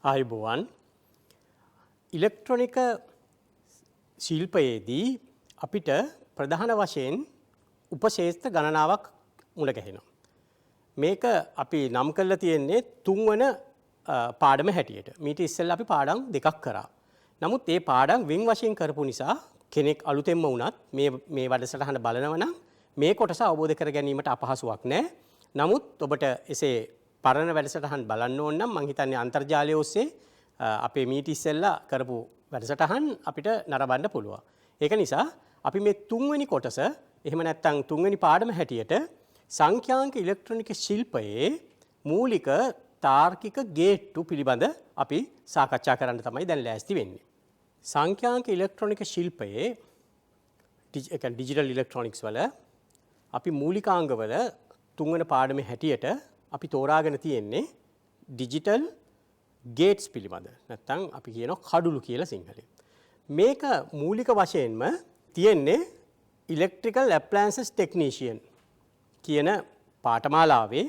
ආයුබෝවන් ඉලෙක්ට්‍රොනික ශිල්පයේදී අපිට ප්‍රධාන වශයෙන් උපශේෂ්ත්‍ර ගණනාවක් මුල ගැහෙනවා. මේක අපි නම් කරලා තියෙන්නේ තුන්වන පාඩම හැටියට. මීට ඉස්සෙල්ලා අපි පාඩම් දෙකක් කරා. නමුත් මේ පාඩම් වෙන් වශයෙන් කරපු නිසා කෙනෙක් අලුතෙන්ම වුණත් මේ වැඩසටහන බලනවා නම් මේ කොටස අවබෝධ කර ගැනීමට අපහසුයක් නැහැ. නමුත් ඔබට එසේ පරණ වැඩසටහන් බලන්න ඕන නම් මම හිතන්නේ අන්තර්ජාලය ඔස්සේ අපේ මීට ඉස්සෙල්ලා කරපු වැඩසටහන් අපිට නරඹන්න පුළුවන්. ඒක නිසා අපි මේ තුන්වෙනි කොටස එහෙම නැත්නම් තුන්වෙනි පාඩම හැටියට සංඛ්‍යාංක ඉලෙක්ට්‍රොනික ශිල්පයේ මූලික තාර්කික ගේට්ටු පිළිබඳ අපි සාකච්ඡා කරන්න තමයි දැන් ලෑස්ති වෙන්නේ. සංඛ්‍යාංක ඉලෙක්ට්‍රොනික ශිල්පයේ ඩිජිටල් ඉලෙක්ට්‍රොනික්ස් වල අපි මූලිකාංගවල තුන්වන පාඩමේ හැටියට අපි තෝරාගෙන තියෙන්නේ ඩිජිටල් ගේට්ස් පිළිබඳ. නැත්නම් අපි කියනවා කඩුළු කියලා සිංහලෙන්. මේක මූලික වශයෙන්ම තියෙන්නේ ඉලෙක්ට්‍රිකල් ඇප්ලයන්සස් ටෙක්නීෂියන් කියන පාඨමාලාවේ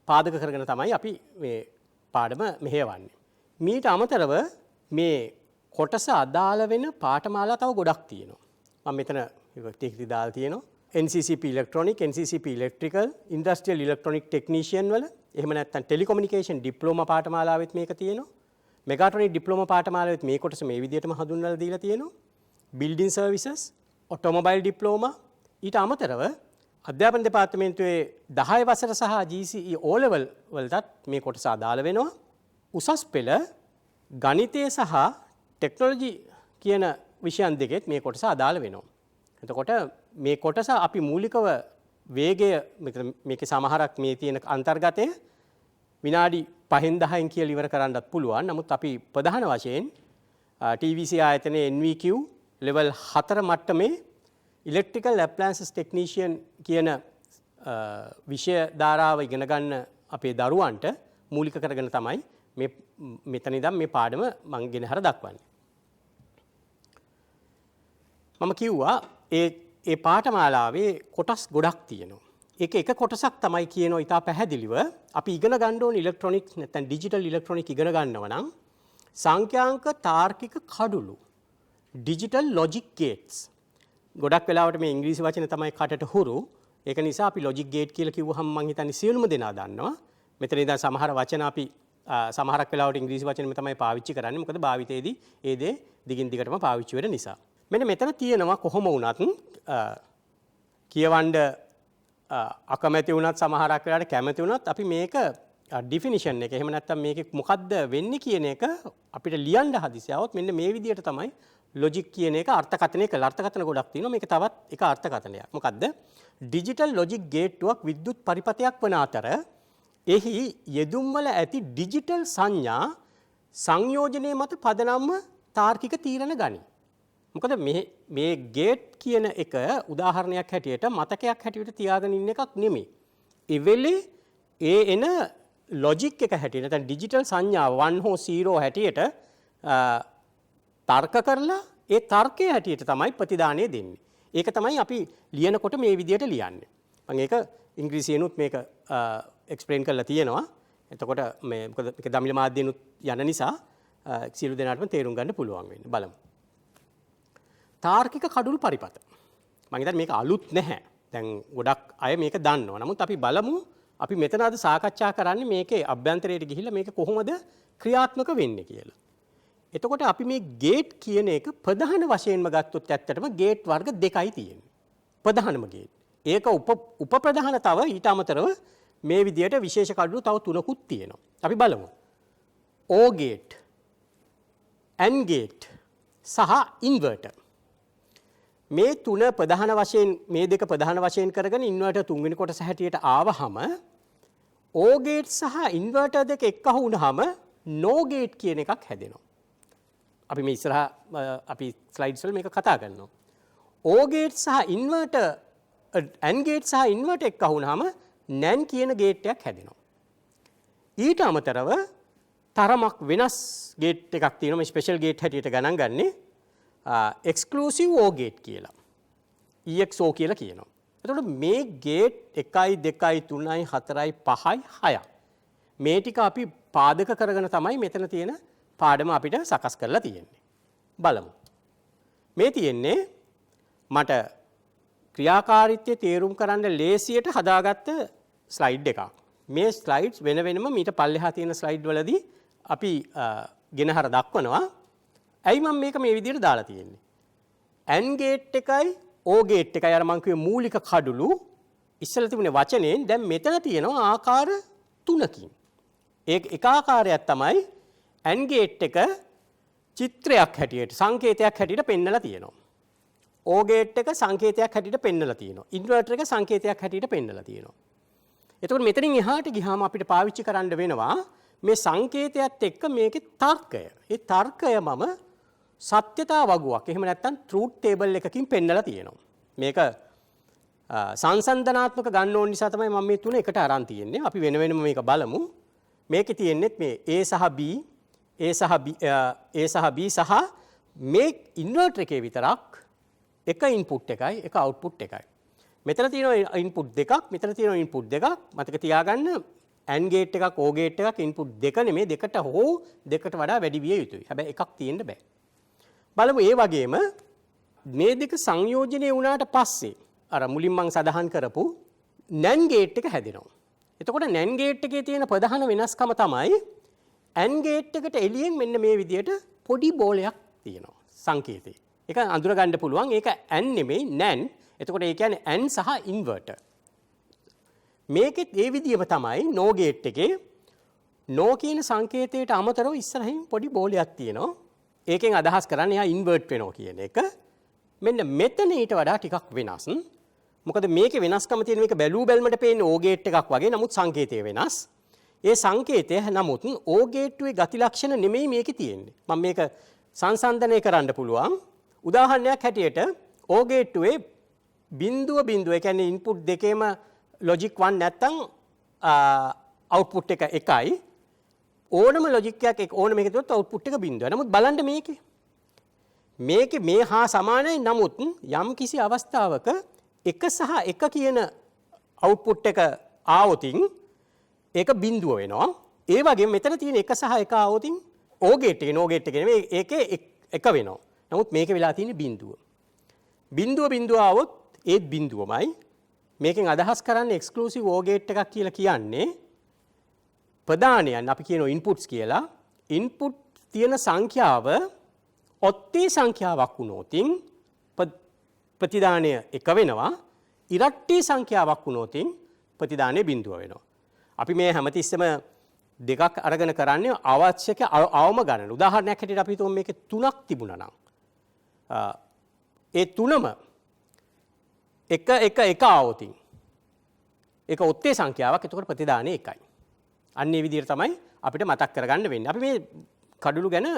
පාදක කරගෙන තමයි අපි මේ පාඩම මෙහෙයවන්නේ. මීට අමතරව මේ කොටස අදාළ වෙන පාඨමාලා තව ගොඩක් තියෙනවා. මම මෙතන ටික දාලා තියෙනවා. NCCP Electronic, NCCP Electrical, Industrial Electronic Technician වල එහෙම නැත්නම් ටෙලිකොමියුනිකේෂන් ඩිප්ලෝමා පාඨමාලාවෙත් මේක තියෙනවා. මෙගාට්‍රොනික් ඩිප්ලෝමා පාඨමාලාවෙත් මේ කොටස මේ විදිහටම හඳුන්වලා දීලා තියෙනවා. බිල්ඩින් සර්විසස්, ඔටෝමොබයිල් ඩිප්ලෝමා ඊට අමතරව අධ්‍යාපන දෙපාර්තමේන්තුවේ 10 වසර සහ GCE O level වලටත් මේ කොටස අදාළ වෙනවා. උසස් පෙළ ගණිතය සහ ටෙක්නොලොජි කියන විෂයන් දෙකෙත් මේ කොටස අදාළ වෙනවා. එතකොට මේ කොටස අපි මූලිකව වේගය මේකේ සමහරක් මේ තියෙන අන්තර්ගතය විනාඩි 5න් 10න් කියලා ඉවර කරන්නත් පුළුවන්. නමුත් අපි ප්‍රධාන වශයෙන් TVC ආයතනයේ NVQ level 4 මට්ටමේ Electrical Appliances Technician කියන විෂය ධාරාව ඉගෙන ගන්න අපේ දරුවන්ට මූලික කරගෙන තමයි මේ මෙතන ඉඳන් මේ පාඩම මම ගෙනහැර දක්වන්නේ. මම කිව්වා ඒ පාඨමාලාවේ කොටස් ගොඩක් තියෙනවා. ඒක එක කොටසක් තමයි කියනවා ඉතා පැහැදිලිව අපි ඉගෙන ගන්න ඕන ඉලෙක්ට්‍රොනික්ස් නැත්නම් ඩිජිටල් ඉලෙක්ට්‍රොනික ඉගෙන ගන්නව නම් සංඛ්‍යාංක තාර්කික කඩුළු ඩිජිටල් ලොජික් ගේට්ස්. ගොඩක් වෙලාවට මේ ඉංග්‍රීසි වචන තමයි කටට හුරු. ඒක නිසා අපි ලොජික් ගේට් කියලා කිව්වහම මම හිතන්නේ සියලුම දෙනා දන්නවා. මෙතන ඉඳන් සමහර වචන අපි සමහරක් වෙලාවට ඉංග්‍රීසි වචනෙම තමයි පාවිච්චි කරන්නේ. මොකද භාවිතයේදී ඒ දේ දිගින් දිගටම පාවිච්චි වෙන නිසා. මෙන්න මෙතන තියෙනවා කොහොම වුණත් කියවන්න අකමැති වුණත් සමහරක් වෙලාවට කැමති වුණත් අපි මේක ඩිෆිනිෂන් එක එහෙම නැත්නම් මේකේ මොකද්ද වෙන්නේ කියන එක අපිට ලියන්න හදිසියාවොත් මෙන්න මේ විදිහට තමයි ලොජික් කියන එක අර්ථකථනය කළා. අර්ථකථන ගොඩක් තියෙනවා. මේක තවත් එක අර්ථකථනයක්. මොකද්ද? ඩිජිටල් ලොජික් ගේට්ටුවක් විද්‍යුත් පරිපථයක් වන අතර එහි යෙදුම් වල ඇති ඩිජිටල් සංඥා සංයෝජනයේ මත පදනම්ව තාර්කික තීරණ ගනී. මොකද මේ ගේට් කියන එක උදාහරණයක් හැටියට මතකයක් හැටියට තියාගෙන ඉන්න එකක් නෙමෙයි. ඒ වෙලේ එන ලොජික් එක හැටියට නැත්නම් ඩිජිටල් සංඥාව 1 හෝ 0 හැටියට තර්ක කරලා ඒ තර්කයේ හැටියට තමයි ප්‍රතිදානය දෙන්නේ. ඒක තමයි අපි ලියනකොට මේ විදිහට ලියන්නේ. මම ඒක ඉංග්‍රීසියෙනුත් මේක එක්ස්ප්ලেইন කරලා තියෙනවා. එතකොට මේ මොකද මේක දමිළ මාධ්‍යෙනුත් යන නිසා සියලු දෙනාටම තේරුම් ගන්න පුළුවන් වෙන්නේ. බලමු. තාර්කික කඩුළු පරිපථ. මම හිතන්නේ මේක අලුත් නැහැ. දැන් ගොඩක් අය මේක දන්නවා. නමුත් අපි බලමු අපි මෙතන අද සාකච්ඡා කරන්නේ මේකේ අභ්‍යන්තරයට ගිහිල්ලා මේක කොහොමද ක්‍රියාත්මක වෙන්නේ කියලා. එතකොට අපි මේ ගේට් කියන එක ප්‍රධාන වශයෙන්ම ගත්තොත් ඇත්තටම ගේට් වර්ග දෙකයි තියෙන්නේ. ප්‍රධානම ගේට්. ඒක උප ප්‍රධාන තව ඊට අමතරව මේ විදිහට විශේෂ කඩුළු තව තුනකුත් තියෙනවා. අපි බලමු. O ගේට්, AND ගේට් සහ ඉන්වර්ටර්. මේ තුන ප්‍රධාන වශයෙන් මේ දෙක ප්‍රධාන වශයෙන් කරගෙන ඉන්වර්ටර් තුන්වෙනි කොටස හැටියට ආවහම O ගේට් සහ ඉන්වර්ටර් දෙක එක්කහු වුණාම NO ගේට් කියන එකක් හැදෙනවා. අපි මේ ඉස්සරහා අපි ස්ලයිඩ්ස් වල මේක කතා කරනවා. O ගේට් සහ ඉන්වර්ටර් AND ගේට් සහ ඉන්වර්ටර් එක්කහු වුණාම NAND කියන ගේට් එකක් හැදෙනවා. ඊට අමතරව තරමක් වෙනස් ගේට් එකක් තියෙනවා. මේ ස්පෙෂල් ගේට් හැටියට ගණන් ගන්නේ එක්ස්ක්ලූසිව් O ගේට් කියලා. EXO කියලා කියනවා. එතකොට මේ ගේට් 1 2 3 4 5 6 මේ ටික අපි පාදක කරගෙන තමයි මෙතන තියෙන පාඩම අපිට සකස් කරලා තියෙන්නේ. බලමු. මේ තියෙන්නේ මට ක්‍රියාකාරීත්වය තේරුම් කරන්න ලේසියට හදාගත්ත ස්ලයිඩ් එකක්. මේ ස්ලයිඩ්ස් වෙන වෙනම මීට පල්ලෙහා තියෙන ස්ලයිඩ් වලදී අපි ගෙනහර දක්වනවා. ඇයි මම මේක මේ විදිහට දාලා තියෙන්නේ? AND ගේට් එකයි O ගේට් එකයි අර මම කිව්වේ මූලික කඩුළු ඉස්සෙල්ලා තිබුණේ වචනයෙන් දැන් මෙතන තියෙනවා ආකාර 3කින්. එක ආකාරයක් තමයි AND ගේට් එක චිත්‍රයක් හැටියට සංකේතයක් හැටියට පෙන්නලා තියෙනවා. O ගේට් එක සංකේතයක් හැටියට පෙන්නලා තියෙනවා. ඉන්වර්ටර් එක සංකේතයක් හැටියට පෙන්නලා තියෙනවා. එතකොට මෙතනින් එහාට ගියාම අපිට පාවිච්චි කරන්න වෙනවා මේ සංකේතයත් එක්ක මේකේ තර්කය. ඒ තර්කය මම සත්‍යතා වගුවක් එහෙම නැත්නම් ට්‍රූත් ටේබල් එකකින් පෙන්නලා තියෙනවා. මේක සංසන්දනාත්මක ගන්න ඕන නිසා තමයි මම මේ තුන එකට අරන් තියෙන්නේ. අපි වෙන වෙනම මේක බලමු. මේකේ තියෙන්නේ මේ A සහ B A සහ B සහ මේ ඉන්වර්ටර් එකේ විතරක් එක ඉන්පුට් එකයි එක අවුට්පුට් එකයි. මෙතන තියෙනවා ඉන්පුට් දෙකක් මෙතන තියෙනවා ඉන්පුට් දෙකක්. මතක තියාගන්න AND ගේට් එකක් O ගේට් එකක් ඉන්පුට් දෙක නෙමෙයි දෙකට හෝ දෙකට වඩා වැඩි විය යුතුයි. හැබැයි එකක් තියෙන්න බෑ. බලමු ඒ වගේම මේ දෙක සංයෝජනය වුණාට පස්සේ අර මුලින් මම සඳහන් කරපු NAND ගේට් එක හැදෙනවා. එතකොට NAND ගේට් එකේ තියෙන ප්‍රධාන වෙනස්කම තමයි AND ගේට් එකට එළියෙන් මෙන්න මේ විදියට පොඩි බෝලයක් තියෙනවා සංකේතේ. ඒක අඳුර ගන්න පුළුවන්. ඒක AND නෙමෙයි NAND. එතකොට ඒ කියන්නේ AND සහ ඉන්වර්ටර්. මේකෙත් ඒ විදියම තමයි NO ගේට් එකේ NO කියන සංකේතයට අමතරව ඉස්සරහින් පොඩි බෝලයක් තියෙනවා. ඒකෙන් අදහස් කරන්නේ එයා ඉන්වර්ට් වෙනවා කියන එක. මෙන්න මෙතන ඊට වඩා ටිකක් වෙනස්. මොකද මේකේ වෙනස්කම තියෙන මේක බැලූ බැලමට පේන්නේ O ගේට් එකක් වගේ. නමුත් සංකේතය වෙනස්. ඒ සංකේතය නමුත් O ගේට්ටුවේ ගති ලක්ෂණ නෙමෙයි මේකේ තියෙන්නේ. මම මේක සංසන්දනය කරන්න පුළුවන්. උදාහරණයක් හැටියට O ගේට්ටුවේ බිඳුව ඒ කියන්නේ ඉන්පුට් දෙකේම ලොජික් 1 නැත්තම් අවුට්පුට් එක එකයි. ඕනම ලොජික් එකක් ඕනම එකක තියොත් අවුට්පුට් එක බිඳුව. නමුත් බලන්න මේකේ මේ හා සමානයි. නමුත් යම් කිසි අවස්ථාවක එක සහ එක කියන අවුට්පුට් එක ආවොතින් ඒක බිඳුව වෙනවා. ඒ වගේම මෙතන තියෙන එක සහ එක ආවොතින් O ගේට් එකේ NO ගේට් එකේ නෙමෙයි ඒකේ එක වෙනවා. නමුත් මේකේ වෙලා තියෙන්නේ බිඳුව. බිඳුව ආවොත් ඒත් බිඳුවමයි. මේකෙන් අදහස් කරන්නේ එක්ස්ක්ලූසිව් O ගේට් එකක් කියලා කියන්නේ ප්‍රධානයන් අපි කියනවා ඉන්පුට්ස් කියලා. ඉන්පුට් තියෙන සංඛ්‍යාව ඔත්තේ සංඛ්‍යාවක් වුණොතින් ප්‍රතිදානය එක වෙනවා. ඉරට්ටේ සංඛ්‍යාවක් වුණොතින් ප්‍රතිදානය බිඳුව වෙනවා. අපි මේ හැමතිස්සෙම දෙකක් අරගෙන කරන්නේ අවශ්‍යක අවම ගණන. උදාහරණයක් හැටියට අපි හිතමු මේකේ 3ක් තිබුණා නම් ඒ තුනම එක ආවොතින් ඒක ඔත්තේ සංඛ්‍යාවක්. එතකොට ප්‍රතිදානය එකයි. අන්න ඒ විදිහට තමයි අපිට මතක් කරගන්න වෙන්නේ. අපි මේ කඩුළු ගැන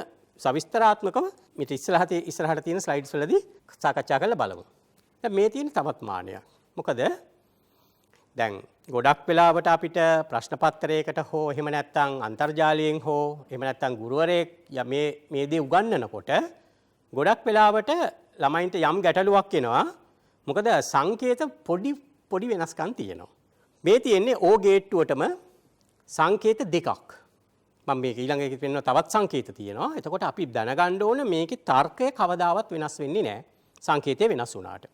සවිස්තරාත්මකව මේක ඉස්සරහට තියෙන ස්ලයිඩ්ස් වලදී සාකච්ඡා කරලා බලමු. දැන් මේ තියෙන තවත් මානයක්. මොකද දැන් ගොඩක් වෙලාවට අපිට ප්‍රශ්න පත්‍රයකට හෝ එහෙම නැත්නම් අන්තර්ජාලයෙන් හෝ එහෙම නැත්නම් ගුරුවරයෙක් මේ දේ උගන්වනකොට ගොඩක් වෙලාවට ළමයින්ට යම් ගැටලුවක් එනවා. මොකද සංකේත පොඩි වෙනස්කම් තියෙනවා. මේ තියෙන්නේ O ගේට්ටුවටම සංකේත දෙකක්. මම මේක ඊළඟ එකේ පෙන්නන තවත් සංකේත තියෙනවා. එතකොට අපි දැනගන්න ඕන මේකේ තර්කය කවදාවත් වෙනස් වෙන්නේ නැහැ. සංකේතය වෙනස් වුණාට.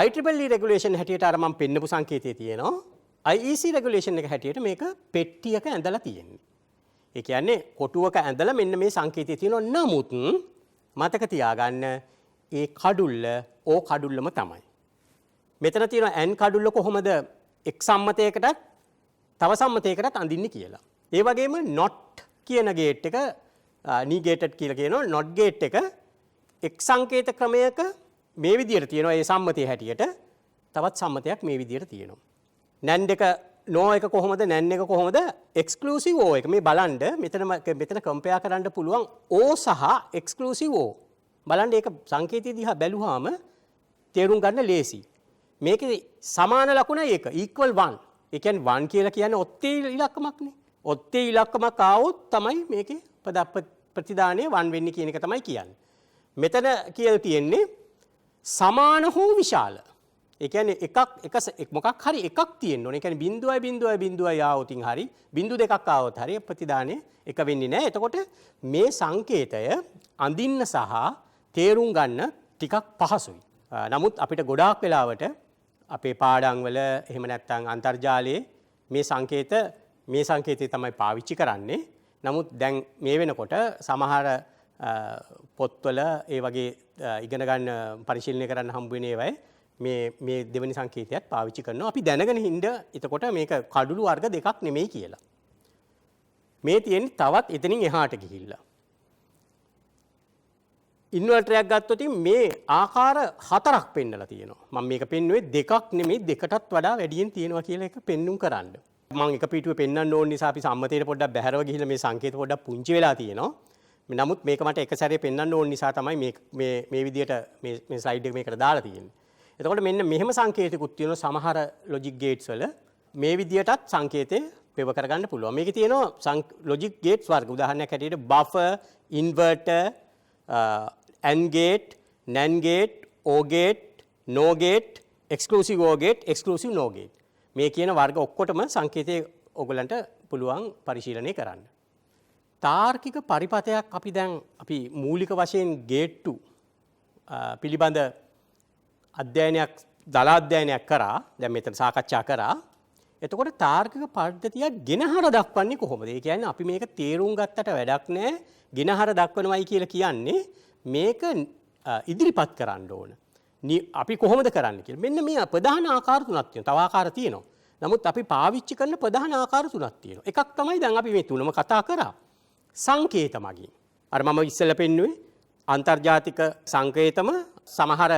IEEE රෙගුලේෂන් හැටියට අර මම පෙන්නපු සංකේතය තියෙනවා. IEC රෙගුලේෂන් එක හැටියට මේක පෙට්ටියක ඇඳලා තියෙන්නේ. ඒ කියන්නේ කොටුවක ඇඳලා මෙන්න මේ සංකේතය තියෙනවා. නමුත් මතක තියාගන්න ඒ කඩුල්ල O කඩුල්ලම තමයි. මෙතන තියෙන N කඩුල්ල කොහොමද එක් සම්මතයකටත් තව සම්මතයකටත් අඳින්නේ කියලා. ඒ වගේම not කියන ගේට් එක negated කියලා කියනවා. not ගේට් එක එක් සංකේත ක්‍රමයක මේ විදිහට තියෙනවා. ඒ සම්මතය හැටියට තවත් සම්මතයක් මේ විදිහට තියෙනවා. NAND එක no එක කොහොමද NAND එක කොහොමද exclusive O එක. මේ බලන්න මෙතන compare කරන්න පුළුවන් O සහ exclusive O. බලන්න ඒක සංකේතය දිහා බැලුවාම තේරුම් ගන්න ලේසි. මේකේ සමාන ලකුණයි එක equal 1. ඒ කියන්නේ 1 කියලා කියන්නේ ඔත්තේ ඉලක්කමක්නේ. ඔත්තේ ඉලක්කමක් ආවොත් තමයි මේකේ ප්‍රතිදානය 1 වෙන්නේ කියන එක තමයි කියන්නේ. මෙතන කියලා තියෙන්නේ සමාන හෝ විශාල. ඒ කියන්නේ මොකක් හරි එකක් තියෙන්න ඕනේ. ඒ කියන්නේ බිඳුවයි බිඳුවයි බිඳුවයි ආවොතින් හරි බිඳු දෙකක් ආවොත් හරි ප්‍රතිදානේ එක වෙන්නේ නැහැ. එතකොට මේ සංකේතය අඳින්න සහ තේරුම් ගන්න ටිකක් පහසුයි. නමුත් අපිට ගොඩාක් වෙලාවට අපේ පාඩම් වල එහෙම නැත්නම් අන්තර්ජාලයේ මේ සංකේතය තමයි පාවිච්චි කරන්නේ. නමුත් දැන් මේ වෙනකොට සමහර පොත්වල ඒ වගේ ඉගෙන ගන්න පරිශීලනය කරන්න හම්බ වෙන ඒවායි මේ දෙවෙනි සංකේතයත් පාවිච්චි කරනවා. අපි දැනගෙන හින්ද එතකොට මේක කඩුළු වර්ග දෙකක් නෙමෙයි කියලා. මේ තියෙන්නේ තවත් එතනින් එහාට ගිහිල්ලා. ඉන්වර්ටරයක් ගත්තොත් මේ ආකාර 4ක් පෙන්නලා තියෙනවා. මම මේක පෙන්නුවේ දෙකක් නෙමෙයි දෙකටත් වඩා වැඩියෙන් තියෙනවා කියලා එක පෙන්눔 කරන්න. මම එක පිටුවේ පෙන්වන්න ඕන නිසා අපි සම්මතයට පොඩ්ඩක් බැහැරව ගිහිල්ලා මේ සංකේත පොඩ්ඩක් පුංචි වෙලා තියෙනවා. නමුත් මේක මට එක සැරේ පෙන්වන්න ඕන නිසා තමයි මේ විදියට මේ ස්ලයිඩ් එක මේකට දාලා තියෙන්නේ. එතකොට මෙන්න මෙහෙම සංකේතිකුත් තියෙනවා සමහර ලොජික් ගේට්ස් වල මේ විදියටත් සංකේතේ පෙව කරගන්න පුළුවන්. මේකේ තියෙනවා ලොජික් ගේට්ස් වර්ග. උදාහරණයක් හැටියට buffer, inverter, AND gate, NAND gate, OR gate, NOR gate, exclusive OR gate, exclusive NOR gate. මේ කියන වර්ග ඔක්කොටම සංකේතය ඔයගලන්ට පුළුවන් පරිශීලනය කරන්න. තාර්කික පරිපතයක් අපි මූලික වශයෙන් ගේට්ටු පිළිබඳ දල අධ්‍යයනයක් කරා. දැන් මෙතන සාකච්ඡා කරා. එතකොට තාර්කික පද්ධතියක් ගෙනහර දක්වන්නේ කොහොමද? ඒ කියන්නේ අපි මේක තේරුම් ගත්තට වැඩක් නැහැ. ගෙනහර දක්වනවයි කියලා කියන්නේ මේක ඉදිරිපත් කරන්න ඕන. අපි කොහොමද කරන්න කියලා. මෙන්න මේ ප්‍රධාන ආකාර තුනක් තියෙනවා. තව ආකාර තියෙනවා. නමුත් අපි පාවිච්චි කරන ප්‍රධාන ආකාර තුනක් තියෙනවා. එකක් තමයි දැන් අපි මේ තුනම කතා කරා. සංකේත මගින්. අර මම ඉස්සෙල්ලා පෙන්නුවේ අන්තර්ජාතික සංකේතම සමහර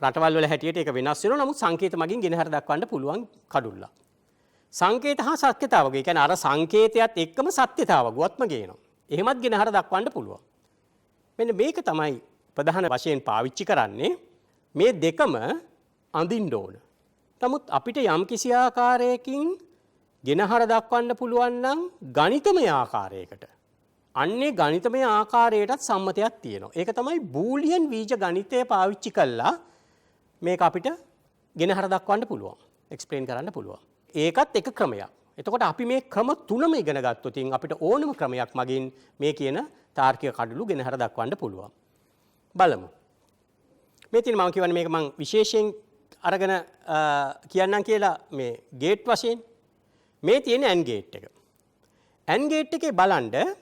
රටවල් වල හැටියට ඒක වෙනස් වෙනවා. නමුත් සංකේත මගින් ගෙනහැර දක්වන්න පුළුවන් කඩුල්ල. සංකේත හා සත්‍යතාව වගේ. ඒ කියන්නේ අර සංකේතයත් එක්කම සත්‍යතාව වගුවත්ම ගේනවා. එහෙමත් ගෙනහැර දක්වන්න පුළුවන්. මෙන්න මේක තමයි ප්‍රධාන වශයෙන් පාවිච්චි කරන්නේ. මේ දෙකම අඳින්න ඕන. නමුත් අපිට යම් කිසි ආකාරයකින් ගෙනහැර දක්වන්න පුළුවන් නම් ගණිතමය ආකාරයකට. අන්නේ ගණිතමය ආකාරයටත් සම්මතයක් තියෙනවා. ඒක තමයි බූලියන් බීජ ගණිතය පාවිච්චි කළා මේක අපිට ගෙනහැර දක්වන්න පුළුවන්. එක්ස්ප්ලেইন කරන්න පුළුවන්. ඒකත් එක ක්‍රමයක්. එතකොට අපි මේ ක්‍රම තුනම ඉගෙන ගත්තොත් අපිට ඕනම ක්‍රමයක් මගින් මේ කියන තාර්කික කඩලු ගෙනහැර දක්වන්න පුළුවන්. බලමු. මේ තියෙන මම කියවනේ මේක මම විශේෂයෙන් අරගෙන කියන්නම් කියලා මේ ගේට් වශයෙන් මේ තියෙන AND ගේට් එක. AND ගේට් එකේ බලන්න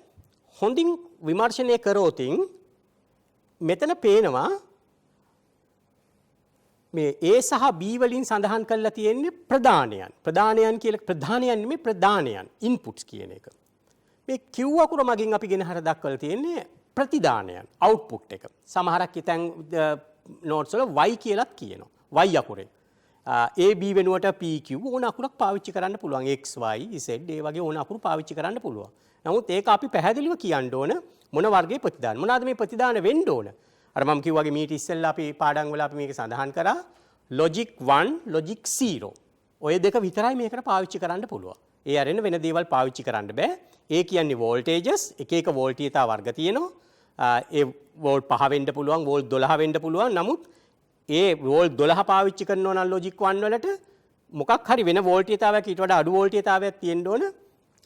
හොඳින් විමර්ශනය කරෝතින් මෙතන පේනවා මේ A සහ B වලින් සඳහන් කරලා තියෙන්නේ ප්‍රධානයන්. ප්‍රධානයන් නෙමෙයි ප්‍රධානයන් ඉන්පුට්ස් කියන එක. මේ Q අකුර මගින් අපි ගෙනහැර දක්වලා තියෙන්නේ ප්‍රතිදානයන් අවුට්පුට් එක. සමහරක් ඉතින් නෝට්ස් වල Y කියලාත් කියනවා. Y අකුරේ. A B වෙනුවට PQ ඕන අකුරක් පාවිච්චි කරන්න පුළුවන්. X Y Z ඒ වගේ ඕන අකුරු පාවිච්චි කරන්න පුළුවන්. නමුත් ඒක අපි පැහැදිලිව කියන්න ඕන මොන වර්ගයේ ප්‍රතිදාන. මොනවාද මේ ප්‍රතිදාන වෙන්න ඕන? අර මම කිව්වාගේ මීට ඉස්සෙල්ලා අපි පාඩම් වල අපි මේක සඳහන් කරා logic 1 logic 0. ඔය දෙක විතරයි මේකට පාවිච්චි කරන්න පුළුවන්. ඒ අරින්න වෙන දේවල් පාවිච්චි කරන්න බෑ. ඒ කියන්නේ voltages එක එක වෝල්ටීයතා වර්ග තියෙනවා. ඒ වෝල්ට් 5 වෙන්න පුළුවන්, වෝල්ට් 12 වෙන්න පුළුවන්. නමුත් ඒ වෝල්ට් 12 පාවිච්චි කරනවා නම් logic 1 වලට මොකක් හරි වෙන වෝල්ටීයතාවයක් ඊට වඩා අඩු වෝල්ටීයතාවයක් තියෙන්න ඕන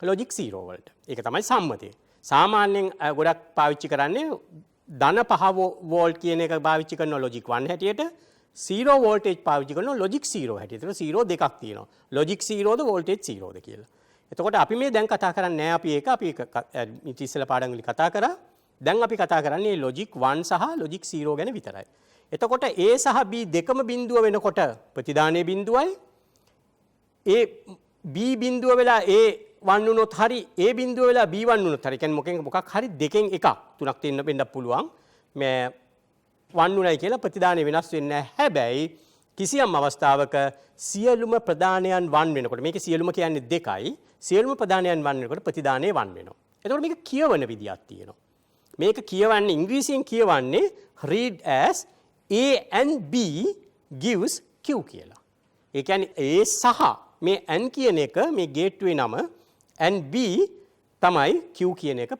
logic 0 වලට. ඒක තමයි සම්මතය. සාමාන්‍යයෙන් ගොඩක් පාවිච්චි කරන්නේ ධන 5 වෝල්ට් කියන එක පාවිච්චි කරනවා logic 1 හැටියට. 0 වෝල්ටේජ් පාවිච්චි කරනවා logic 0 හැටියට. ඒක 0 දෙකක් තියෙනවා. logic 0ද voltage 0ද කියලා. එතකොට අපි මේ දැන් කතා කරන්නේ නැහැ අපි ඉතිස්සලා පාඩම් වල කතා කරා. දැන් අපි කතා කරන්නේ logic 1 සහ logic 0 ගැන විතරයි. එතකොට A සහ B දෙකම බිඳුව වෙනකොට ප්‍රතිදානයේ බිඳුවයි ඒ B බිඳුව වෙලා A 1 වුණොත් හරි A බිඳුව වෙලා B 1 වුණොත් හරි කියන්නේ මොකක් හරි දෙකෙන් එකක් තුනක් තියෙන්න වෙන්න පුළුවන්. මේ 1 උණයි කියලා ප්‍රතිදානය වෙනස් වෙන්නේ නැහැ. හැබැයි කිසියම් අවස්ථාවක සියලුම ප්‍රධානයන් 1 වෙනකොට මේක සියලුම කියන්නේ දෙකයි. සියලුම ප්‍රධානයන් 1 වෙනකොට ප්‍රතිදානය 1 වෙනවා. එතකොට මේක කියවන විදියක් තියෙනවා. මේක කියවන්නේ ඉංග්‍රීසියෙන් කියවන්නේ read as A and B gives Q කියලා. ඒ කියන්නේ A සහ මේ N කියන එක මේ ගේට්වේ නම and B තමයි Q කියන එක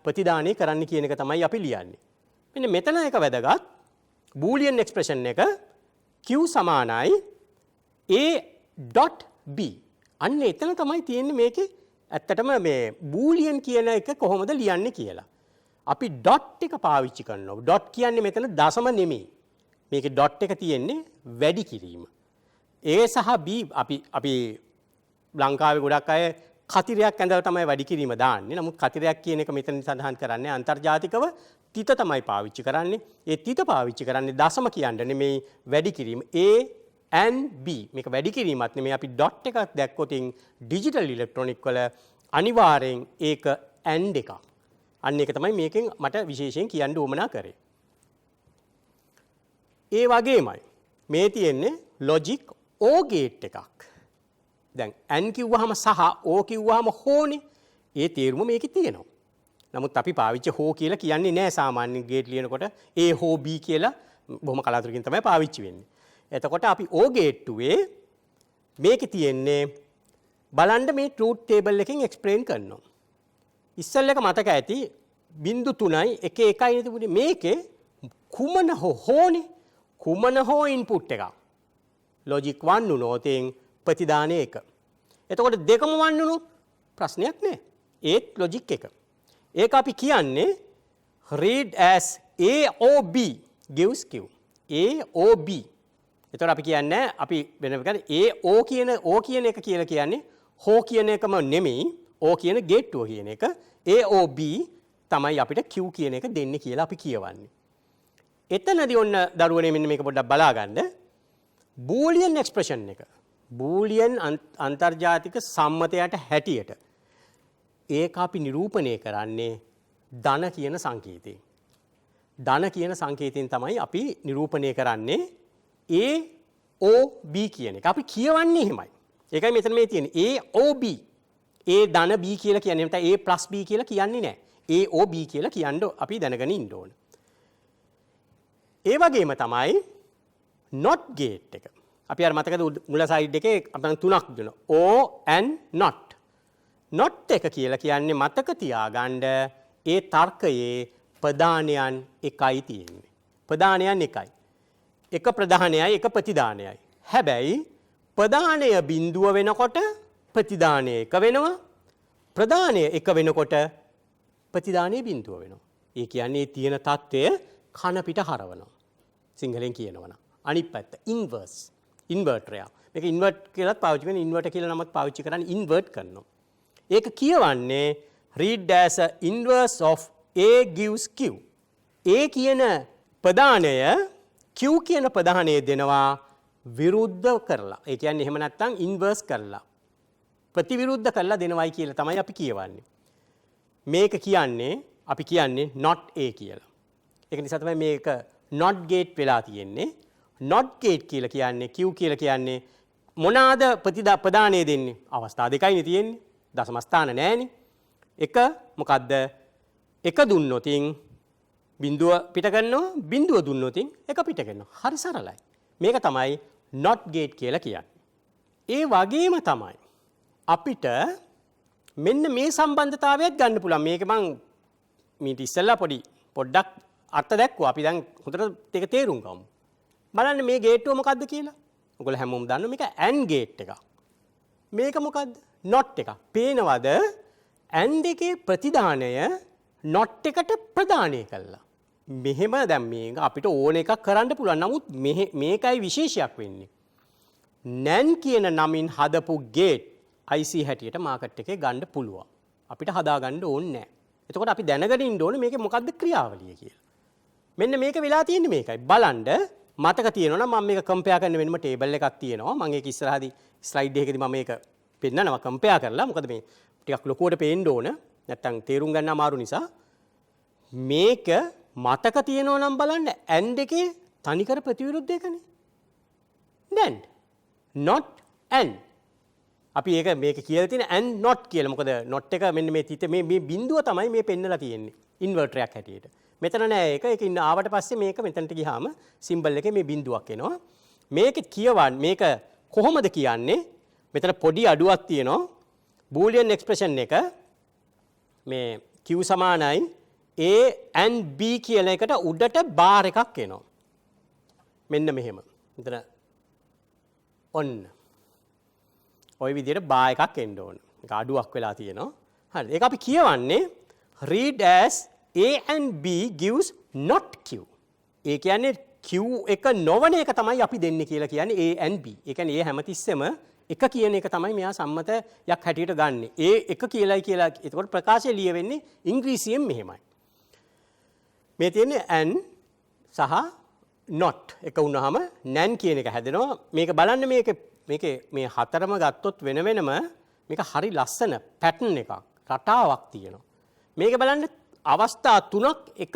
ප්‍රතිදානය කරන්න කියන එක තමයි අපි ලියන්නේ. මෙන්න මෙතන එක වැදගත් බූලියන් එක්ස්ප්‍රෙෂන් එක Q සමානයි A.B. අන්න එතන තමයි තියෙන්නේ මේකේ ඇත්තටම මේ බූලියන් කියන එක කොහොමද ලියන්නේ කියලා. අපි ඩොට් එක පාවිච්චි කරනවා. ඩොට් කියන්නේ මෙතන දශම නෙමෙයි. මේකේ ඩොට් එක තියෙන්නේ වැඩි කිරීම. A සහ B අපි ලංකාවේ ගොඩක් අය කතිරයක් ඇඳලා තමයි වැඩි කිරීම දාන්නේ. නමුත් කතිරයක් කියන එක මෙතන සඳහන් කරන්නේ අන්තර්ජාතිකව තිත තමයි පාවිච්චි කරන්නේ. ඒ තිත පාවිච්චි කරන්නේ දශම කියන්නේ නෙමෙයි වැඩි කිරීම. A and B මේක වැඩි කිරීමත් නෙමෙයි අපි ඩොට් එකක් දැක්කොත් ඩිජිටල් ඉලෙක්ට්‍රොනික වල අනිවාර්යෙන් ඒක AND එකක්. අන්න ඒක තමයි මේකෙන් මට විශේෂයෙන් කියන්න උවමනා කරේ. ඒ වගේමයි මේ තියෙන්නේ ලොජික් O ගේට් එකක්. දැන් AND කිව්වහම සහ O කිව්වහම හෝනේ. ඒ තේරුම මේකේ තියෙනවා. නමුත් අපි පාවිච්චි හෝ කියලා කියන්නේ නැහැ සාමාන්‍ය ගේට් ලියනකොට A හෝ B කියලා බොහොම කලාතුරකින් තමයි පාවිච්චි වෙන්නේ. එතකොට අපි O ගේට්ටුවේ මේකේ තියෙන්නේ බලන්න මේ ට්‍රූත් ටේබල් එකෙන් එක්ස්ප්ලেইন කරනවා. ඉස්සෙල් එක මතක ඇති 0.3යි 1.1යි තිබුණේ මේකේ කුමන හෝනේ කුමන හෝ ඉන්පුට් එකක්. ලොජික් 1 වුණොත් ප්‍රතිදානය 1. එතකොට දෙකම 1 වුණොත් ප්‍රශ්නයක් නැහැ. ඒත් ලොජික් 1. ඒක අපි කියන්නේ read as A or B gives Q. A or B. එතකොට අපි කියන්නේ අපි වෙන විදිහකට A O කියන එක කියලා කියන්නේ හෝ කියන එකම නෙමෙයි O කියන ගේට්ටුව කියන එක A or B තමයි අපිට Q කියන එක දෙන්නේ කියලා අපි කියවන්නේ. එතනදී ඔන්න දරුවනේ මෙන්න මේක පොඩ්ඩක් බලා ගන්න. බූලියන් එක්ස්ප්‍රෙෂන් එක. බූලියන් අන්තර්ජාතික සම්මතයට හැටියට ඒක අපි නිරූපණය කරන්නේ ධන කියන සංකේතයෙන්. ධන කියන සංකේතයෙන් තමයි අපි නිරූපණය කරන්නේ A O B කියන එක. අපි කියවන්නේ එහෙමයි. ඒකයි මෙතන මේ තියෙන්නේ A O B. A ධන B කියලා කියන්නේ නැත්නම් A plus B කියලා කියන්නේ නැහැ. A O B කියලා කියන්න අපි දැනගෙන ඉන්න ඕන. ඒ වගේම තමයි not gate එක. අපි අර මතකද මුල සයිඩ් එකේ අපෙන් තුනක් දෙනවා. O and not. not එක කියලා කියන්නේ මතක තියාගන්න ඒ තර්කයේ ප්‍රධානයන් එකයි තියෙන්නේ. ප්‍රධානයන් එකයි. එක ප්‍රධානයයි එක ප්‍රතිදානයයි. හැබැයි ප්‍රධානය බිඳුව වෙනකොට ප්‍රතිදානය එක වෙනවා. ප්‍රධානය එක වෙනකොට ප්‍රතිදානය බිඳුව වෙනවා. ඒ කියන්නේ තියෙන தත්ත්වය කන පිට හරවනවා. සිංහලෙන් කියනවනම්. අනිත් පැත්ත ඉන්වර්ස්. ඉන්වර්ටර් එක. මේක ඉන්වර්ට් කියලාත් පාවිච්චි කරන ඉන්වර්ටර් කියලා නමත් පාවිච්චි කරන්නේ ඉන්වර්ට් කරනවා. ඒක කියවන්නේ read as a inverse of A gives Q. A කියන ප්‍රධානය Q කියන ප්‍රධානය දෙනවා විරුද්ධ කරලා. ඒ කියන්නේ එහෙම නැත්නම් ඉන්වර්ස් කරලා. ප්‍රතිවිරුද්ධ කරලා දෙනවයි කියලා තමයි අපි කියවන්නේ. මේක කියන්නේ අපි කියන්නේ not A කියලා. ඒක නිසා තමයි මේක not gate වෙලා තියෙන්නේ. not gate කියලා කියන්නේ Q කියලා කියන්නේ මොනවාද ප්‍රධානය දෙන්නේ? අවස්ථා දෙකයිනේ තියෙන්නේ. දශම ස්ථාන නැහැනේ. එක මොකද්ද? එක දුන්නොතින් බිඳුව පිට කරනවා, බිඳුව දුන්නොතින් එක පිට කරනවා. හරි සරලයි. මේක තමයි not gate කියලා කියන්නේ. ඒ වගේම තමයි අපිට මෙන්න මේ සම්බන්ධතාවයත් ගන්න පුළුවන්. මේක මං මීට ඉස්සෙල්ලා පොඩ්ඩක් අර්ථ දැක්කුවා. අපි දැන් හොඳට ඒක තේරුම් ගමු. බලන්න මේ ගේට්ටුව මොකද්ද කියලා. ඔයගොල්ලෝ හැමෝම දන්නවා මේක AND ගේට් එකක්. මේක මොකද්ද? not එකක්. පේනවද? AND එකේ ප්‍රතිදානය not එකට ප්‍රදානය කළා. මෙහෙම දැන් මේක අපිට ඕන එකක් කරන්න පුළුවන්. නමුත් මේකයි විශේෂයක් වෙන්නේ. NAND කියන නමින් හදපු ගේට් IC හැටියට මාකට් එකේ ගන්න පුළුවන්. අපිට හදා ගන්න ඕනේ නැහැ. එතකොට අපි දැනගෙන ඉන්න ඕනේ මේකේ මොකද්ද ක්‍රියාවලිය කියලා. මෙන්න මේක වෙලා තියෙන්නේ මේකයි. බලන්න මතක තියෙනවා නම් මම මේක කම්පෙයාර් කරන්න වෙනම ටේබල් එකක් තියෙනවා. මම ඒක ඉස්සරහදී ස්ලයිඩ් එකකදී මම මේක පෙන්නනවා කම්පෙයාර් කරලා. මොකද මේ ටිකක් ලොකුවට පේන්න ඕන. නැත්තම් තේරුම් ගන්න අමාරු නිසා. මේක මතක තියෙනවා නම් බලන්න AND එකේ තනිකර ප්‍රතිවිරුද්ධ එකනේ. NAND not AND. අපි ඒක මේක කියලා තියෙන AND not කියලා. මොකද not එක මෙන්න මේ තිත මේ බිඳුව තමයි මේ පෙන්නලා තියෙන්නේ. ඉන්වර්ටර් එකක් හැටියට. මෙතන නෑ ඒක. ඒක ඉන්න ආවට පස්සේ මේක මෙතනට ගියාම සිම්බල් එකේ මේ බිඳුවක් එනවා. මේක කියවන්න මේක කොහොමද කියන්නේ? මෙතන පොඩි අඩුවක් තියෙනවා. බූලියන් එක්ස්ප්‍රෙෂන් එක මේ Q සමානයි A and B කියන එකට උඩට බාර් එකක් එනවා. මෙන්න මෙහෙම. මෙතන ඔන්න ওই විදිහට බා එකක් එන්න ඕන. ඒක අඩුවක් වෙලා තියෙනවා. හරි. ඒක අපි කියවන්නේ read as A and B gives not Q. ඒ කියන්නේ Q එක නොවන එක තමයි අපි දෙන්නේ කියලා කියන්නේ A and B. ඒ කියන්නේ A හැමතිස්සෙම එක කියන එක තමයි මෙයා සම්මතයක් හැටියට ගන්නෙ. A එක කියලායි කියලා. එතකොට ප්‍රකාශය ලියවෙන්නේ ඉංග්‍රීසියෙන් මෙහෙමයි. මේ තියෙන්නේ and සහ not එක වුණාම nan කියන එක හැදෙනවා. මේක බලන්න මේකේ මේ හතරම ගත්තොත් වෙන වෙනම මේක හරි ලස්සන පැටර්න් එකක් රටාවක් තියෙනවා. මේක බලන්න අවස්ථා තුනක් එක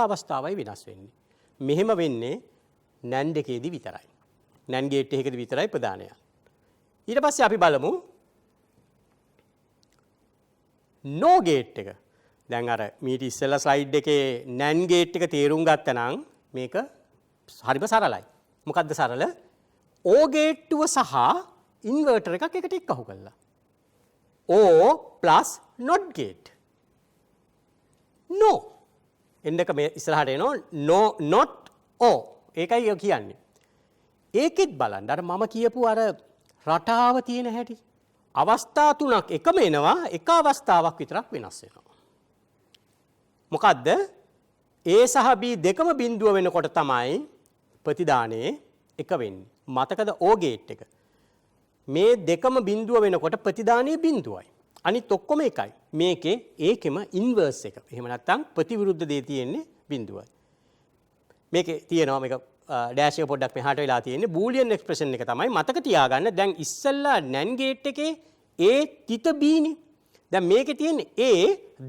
අවස්ථාවයි වෙනස් වෙන්නේ. මෙහෙම වෙන්නේ nan දෙකේදී විතරයි. nan ගේට් එකකදී විතරයි ප්‍රධානය. ඊට පස්සේ අපි බලමු no ගේට් එක. දැන් අර මීට ඉස්සෙල්ලා ස්ලයිඩ් එකේ nan ගේට් එක තේරුම් ගත්තා නම් මේක හරිම සරලයි. මොකද්ද සරල? O ගේට්ටුව සහ ඉන්වර්ටර් එකක් එකට එක්කහු කළා. O plus not gate. No. එන්නක මේ ඉස්සරහට එනවා no not O. ඒකයි කියන්නේ. ඒකෙත් බලන්න අර මම කියපු අර රටාව තියෙන හැටි. අවස්ථා තුනක් එකම එනවා එක අවස්ථාවක් විතරක් වෙනස් වෙනවා. මොකද්ද? A සහ B දෙකම බිඳුව වෙනකොට තමයි ප්‍රතිදානයේ එක වෙන්නේ. මතකද O ගේට් එක? මේ දෙකම බිඳුව වෙනකොට ප්‍රතිදානයේ බිඳුවයි. අනිත් ඔක්කොම එකයි. මේකේ ඒකෙම ඉන්වර්ස් එක. එහෙම නැත්නම් ප්‍රතිවිරුද්ධ දේ තියෙන්නේ බිඳුවයි. මේකේ තියෙනවා මේක ඩෑෂ් එක පොඩ්ඩක් මෙහාට වෙලා තියෙන්නේ බූලියන් එක්ස්ප්‍රෙෂන් එක තමයි මතක තියාගන්න. දැන් ඉස්සෙල්ලා NAND ගේට් එකේ A තිත B නේ. දැන් මේකේ තියෙන්නේ A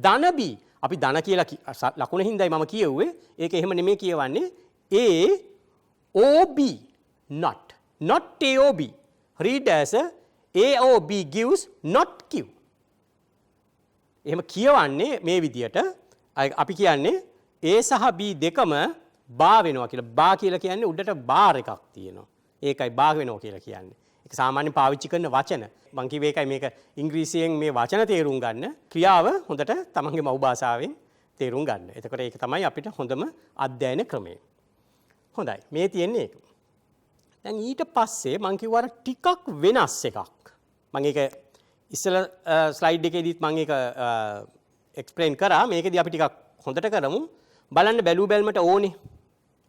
ධන B. අපි ධන කියලා ලකුණ හින්දායි මම කියෙව්වේ. ඒක එහෙම නෙමෙයි කියවන්නේ A O B not A O B. read as A O B gives not Q. එහෙම කියවන්නේ මේ විදියට අපි කියන්නේ A සහ B දෙකම බා වෙනවා කියලා. බා කියලා කියන්නේ උඩට බාර් එකක් තියෙනවා. ඒකයි බා වෙනවා කියලා කියන්නේ. ඒක සාමාන්‍යයෙන් පාවිච්චි කරන වචන. මං කිව්වේ ඒකයි මේක ඉංග්‍රීසියෙන් මේ වචන තේරුම් ගන්න ක්‍රියාව හොඳට තමන්ගේ මව් භාෂාවෙන් තේරුම් ගන්න. එතකොට ඒක තමයි අපිට හොඳම අධ්‍යයන ක්‍රමය. හොඳයි. මේ තියෙන්නේ ඒක. දැන් ඊට පස්සේ මං කිව්වා ටිකක් වෙනස් එකක්. මම ඒක ඉස්සෙල්ලා ස්ලයිඩ් එකේදීත් මම ඒක එක්ස්ප්ලেইন කරා. මේකෙදී අපි ටිකක් හොඳට කරමු. බලන්න බැලු බැලමට ඕනේ.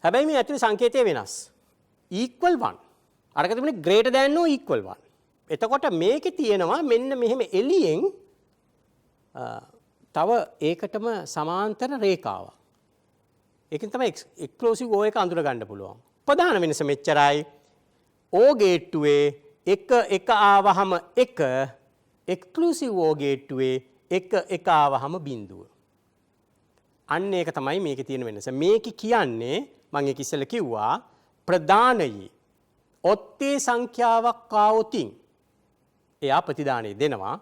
හැබැයි මේ ඇතුලේ සංකේතය වෙනස්. equal 1. අරක තිබුණේ greater than or equal 1. එතකොට මේකේ තියෙනවා මෙන්න මෙහෙම එළියෙන් තව ඒකටම සමාන්තර රේඛාවක්. ඒකෙන් තමයි එක්ස්ක්ලූසිව් O එක අඳුර ගන්න පුළුවන්. ප්‍රධාන වෙනස මෙච්චරයි. O ගේට්ටුවේ එක ආවහම එක එක්ස්ක්ලූසිව් O ගේට්ටුවේ එක ආවහම බිඳුව. අන්න ඒක තමයි මේකේ තියෙන වෙනස. මේක කියන්නේ මම ඒක ඉස්සෙල්ලා කිව්වා ප්‍රධානයේ ඔත්තේ සංඛ්‍යාවක් ආවොතින් එයා ප්‍රතිදානය දෙනවා.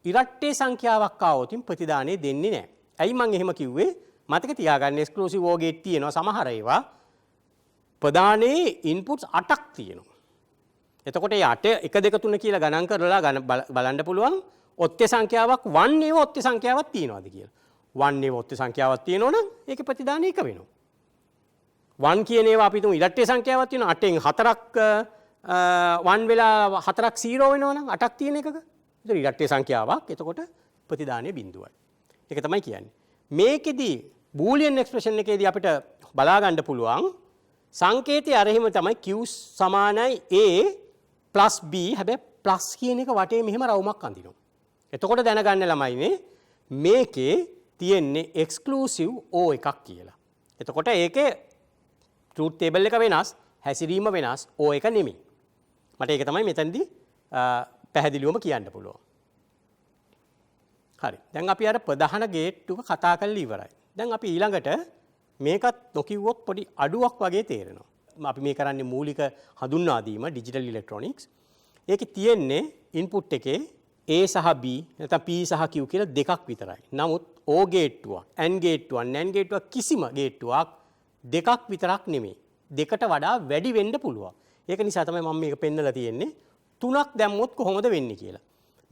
ඉරට්ටේ සංඛ්‍යාවක් ආවොතින් ප්‍රතිදානය දෙන්නේ නැහැ. ඇයි මම එහෙම කිව්වේ? මතක තියාගන්න එක්ස්ක්ලූසිව් O ගේට් තියෙනවා සමහර ඒවා. ප්‍රධානයේ ඉන්පුට්ස් 8ක් තියෙනවා. එතකොට මේ 8 1 2 3 කියලා ගණන් කරලා බලන්න පුළුවන් ඔත්තේ සංඛ්‍යාවක් 1 ඒව ඔත්තේ සංඛ්‍යාවක් තියනවාද කියලා. 1 ඒව ඔත්තේ සංඛ්‍යාවක් තියෙනවනම් ඒකේ ප්‍රතිදානය 1 වෙනවා. 1 කියන ඒවා අපි තුමු ඉරට්ටේ සංඛ්‍යාවක් තියෙනවා 8න් 4ක් 1 වෙලා 4ක් 0 වෙනවනම් 8ක් තියෙන එකක. ඒතර ඉරට්ටේ සංඛ්‍යාවක්. එතකොට ප්‍රතිදානය බිඳුවයි. ඒක තමයි කියන්නේ. මේකෙදී බූලියන් එක්ස්ප්‍රෙෂන් එකේදී අපිට බලා ගන්න පුළුවන් සංකේතය අරහිම තමයි Q සමානයි A plus B. හැබැයි ප්ලස් කියන එක වටේ මෙහෙම රවුමක් අඳිනවා. එතකොට දැනගන්න ළමයිනේ මේකේ තියෙන්නේ එක්ස්ක්ලූසිව් O එකක් කියලා. එතකොට ඒකේ ට්‍රූත් ටේබල් එක වෙනස්, හැසිරීම වෙනස්, O එක නෙමෙයි. මට ඒක තමයි මෙතනදී පැහැදිලිවම කියන්න පුළුවන්. හරි. දැන් අපි අර ප්‍රධාන ගේට්ටුව කතා කරලා ඉවරයි. දැන් අපි ඊළඟට මේකත් නොකියුවොත් පොඩි අඩුවක් වගේ තේරෙනවා. අපි මේ කරන්නේ මූලික හඳුන්වා දීම ඩිජිටල් ඉලෙක්ට්‍රොනික්ස්. ඒකේ තියෙන්නේ ඉන්පුට් එකේ A සහ B නැත්නම් P සහ Q කියලා දෙකක් විතරයි. නමුත් O ගේට්ටුවක්, AND ගේට්ටුවක්, NAND ගේට්ටුවක් කිසිම ගේට්ටුවක් දෙකක් විතරක් නෙමෙයි. දෙකට වඩා වැඩි වෙන්න පුළුවන්. ඒක නිසා තමයි මම මේක පෙන්නලා තියෙන්නේ. තුනක් දැම්මොත් කොහොමද වෙන්නේ කියලා.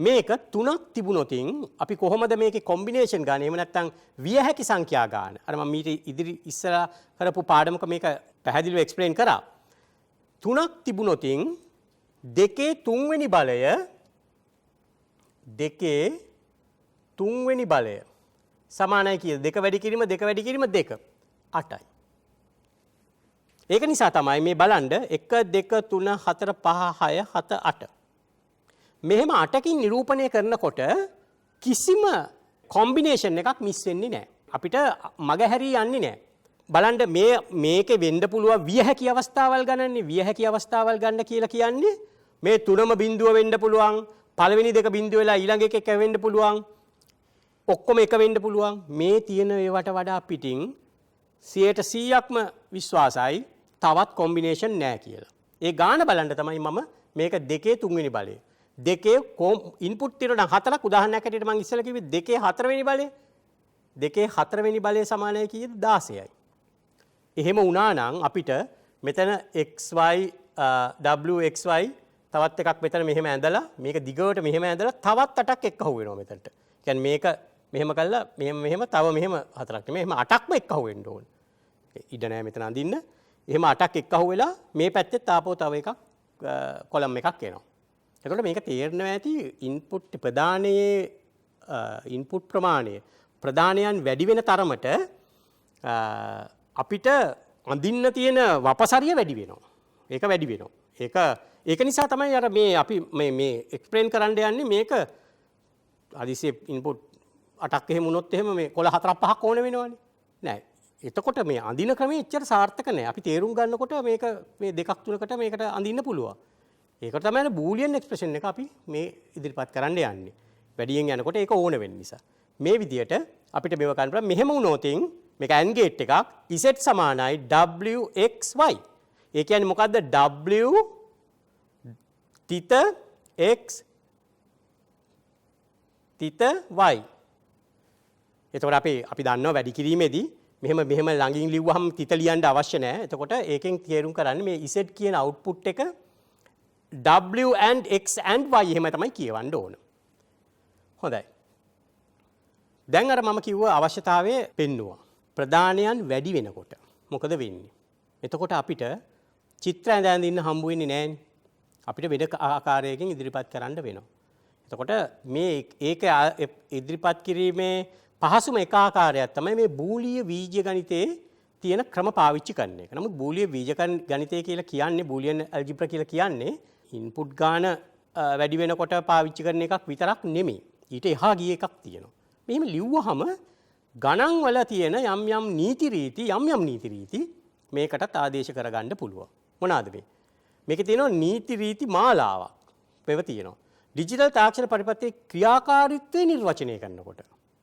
මේක තුනක් තිබුණොතින් අපි කොහොමද මේකේ කොම්බිනේෂන් ගන්න? එහෙම නැත්නම් විය හැකි සංඛ්‍යා ගන්න. අර මම මීට ඉදිරි ඉස්සලා කරපු පාඩමක මේක පැහැදිලිව එක්ස්ප්ලেইন කරා. තුනක් තිබුණොතින් දෙකේ තුන්වෙනි බලය දෙකේ තුන්වෙනි බලය සමානයි කියලා. දෙක වැඩි කිරීම 2 8යි. ඒක නිසා තමයි මේ බලන්න 1 2 3 4 5 6 7 8. මෙහෙම 8කින් නිරූපණය කරනකොට කිසිම කොම්බිනේෂන් එකක් මිස් වෙන්නේ නැහැ. අපිට මගහැරී යන්නේ නැහැ. බලන්න මේකේ වෙන්න පුළුවන් විය හැකි අවස්ථාවල් ගණන්නේ. විය හැකි අවස්ථාවල් ගන්න කියලා කියන්නේ මේ තුනම බිඳුව වෙන්න පුළුවන්. පළවෙනි දෙක බිඳුව වෙලා ඊළඟ එක වෙන්න පුළුවන්. ඔක්කොම එක වෙන්න පුළුවන්. මේ තියෙන ඒවට වඩා පිටින් 100%ක්ම විශ්වාසයි තවත් කොම්බිනේෂන් නැහැ කියලා. ඒ ගාන බලන්න තමයි මම මේක දෙකේ තුන්වෙනි බලය. දෙකේ ඉන්පුට් තියෙනවා නම් 4ක් උදාහරණයක් හැටියට මම ඉස්සෙල්ලා කිව්වේ දෙකේ 4 වෙනි බලය. දෙකේ 4 වෙනි බලය සමානයි කීයද 16යි. එහෙම වුණා නම් අපිට මෙතන xy wxy තවත් එකක් මෙතන මෙහෙම ඇඳලා මේක දිගට මෙහෙම ඇඳලා තවත් 8ක් එක්ක අහු වෙනවා මෙතනට. කියන්නේ මේක මෙහෙම කළා මෙහෙම තව මෙහෙම 4ක් නෙමෙයි මෙහෙම 8ක්ම එක්ක අහු වෙන්න ඕන. ඉඩ නැහැ මෙතන අඳින්න. එහෙම 8ක් එක්ක අහු වෙලා මේ පැත්තෙත් ආපහු තව එකක් කොලම් එකක් එනවා. එතකොට මේක තේරෙනවා ඇති ඉන්පුට් ප්‍රදානයේ ඉන්පුට් ප්‍රමාණය ප්‍රදානයන් වැඩි වෙන තරමට අපිට අඳින්න තියෙන වපසරිය වැඩි වෙනවා. ඒක වැඩි වෙනවා. ඒක නිසා තමයි අර මේ අපි මේ එක්ස්ප්ලেইন කරන්න යන්නේ මේක හදිසියෙ ඉන්පුට් 8ක් එහෙම වුණොත් එහෙම මේ කොළ 4ක් 5ක් ඕන වෙනවනේ. නෑ. එතකොට මේ අඳින ක්‍රමය එච්චර සාර්ථක නෑ. අපි තේරුම් ගන්නකොට මේක මේ දෙකක් තුනකට මේකට අඳින්න පුළුවන්. ඒකට තමයි බූලියන් එක්ස්ප්‍රෙෂන් එක අපි මේ ඉදිරිපත් කරන්න යන්නේ. වැඩියෙන් යනකොට ඒක ඕන වෙන නිසා. මේ විදියට අපිට මේව කරන්න පුළුවන්. මෙහෙම වුණොත් මේක AND ගේට් එකක් Z සමානයි WXY. ඒ කියන්නේ මොකද්ද? W තිත x තිත y. එතකොට අපි දන්නවා වැඩි කිරීමේදී මෙහෙම ළඟින් ලිව්වහම තිත ලියන්න අවශ්‍ය නැහැ. එතකොට ඒකෙන් තේරුම් කරන්නේ මේ Z කියන අවුට්පුට් එක W and X and Y එහෙම තමයි කියවන්න ඕන. හොඳයි. දැන් අර මම කිව්ව අවශ්‍යතාවය පෙන්නුවා. ප්‍රදානයන් වැඩි වෙනකොට මොකද වෙන්නේ? එතකොට අපිට චිත්‍ර ඇඳින්න හම්බ වෙන්නේ නැහැනේ. අපිට වෙන ආකාරයකින් ඉදිරිපත් කරන්න වෙනවා. එතකොට මේ ඒක ඉදිරිපත් කිරීමේ පහසුම එක ආකාරයක් තමයි මේ බූලිය බීජ ගණිතයේ තියෙන ක්‍රම පාවිච්චි කරන එක. නමුත් බූලිය බීජ ගණිතය කියලා කියන්නේ බූලියන් ඇල්ජිබ්‍රා කියලා කියන්නේ ඉන්පුට් ගාන වැඩි වෙනකොට පාවිච්චි කරන එකක් විතරක් නෙමෙයි. ඊට එහා ගිය එකක් තියෙනවා. මෙහෙම ලිව්වහම ගණන් වල තියෙන යම් නීති රීති මේකටත් ආදේශ කරගන්න පුළුවන්. මොනවාද මේ? මේකේ තියෙනවා නීති රීති මාලාවක්. මේව තියෙනවා. ඩිජිටල් තාක්ෂණ පරිපත්තියේ ක්‍රියාකාරීත්වය නිර්වචනය කරනකොට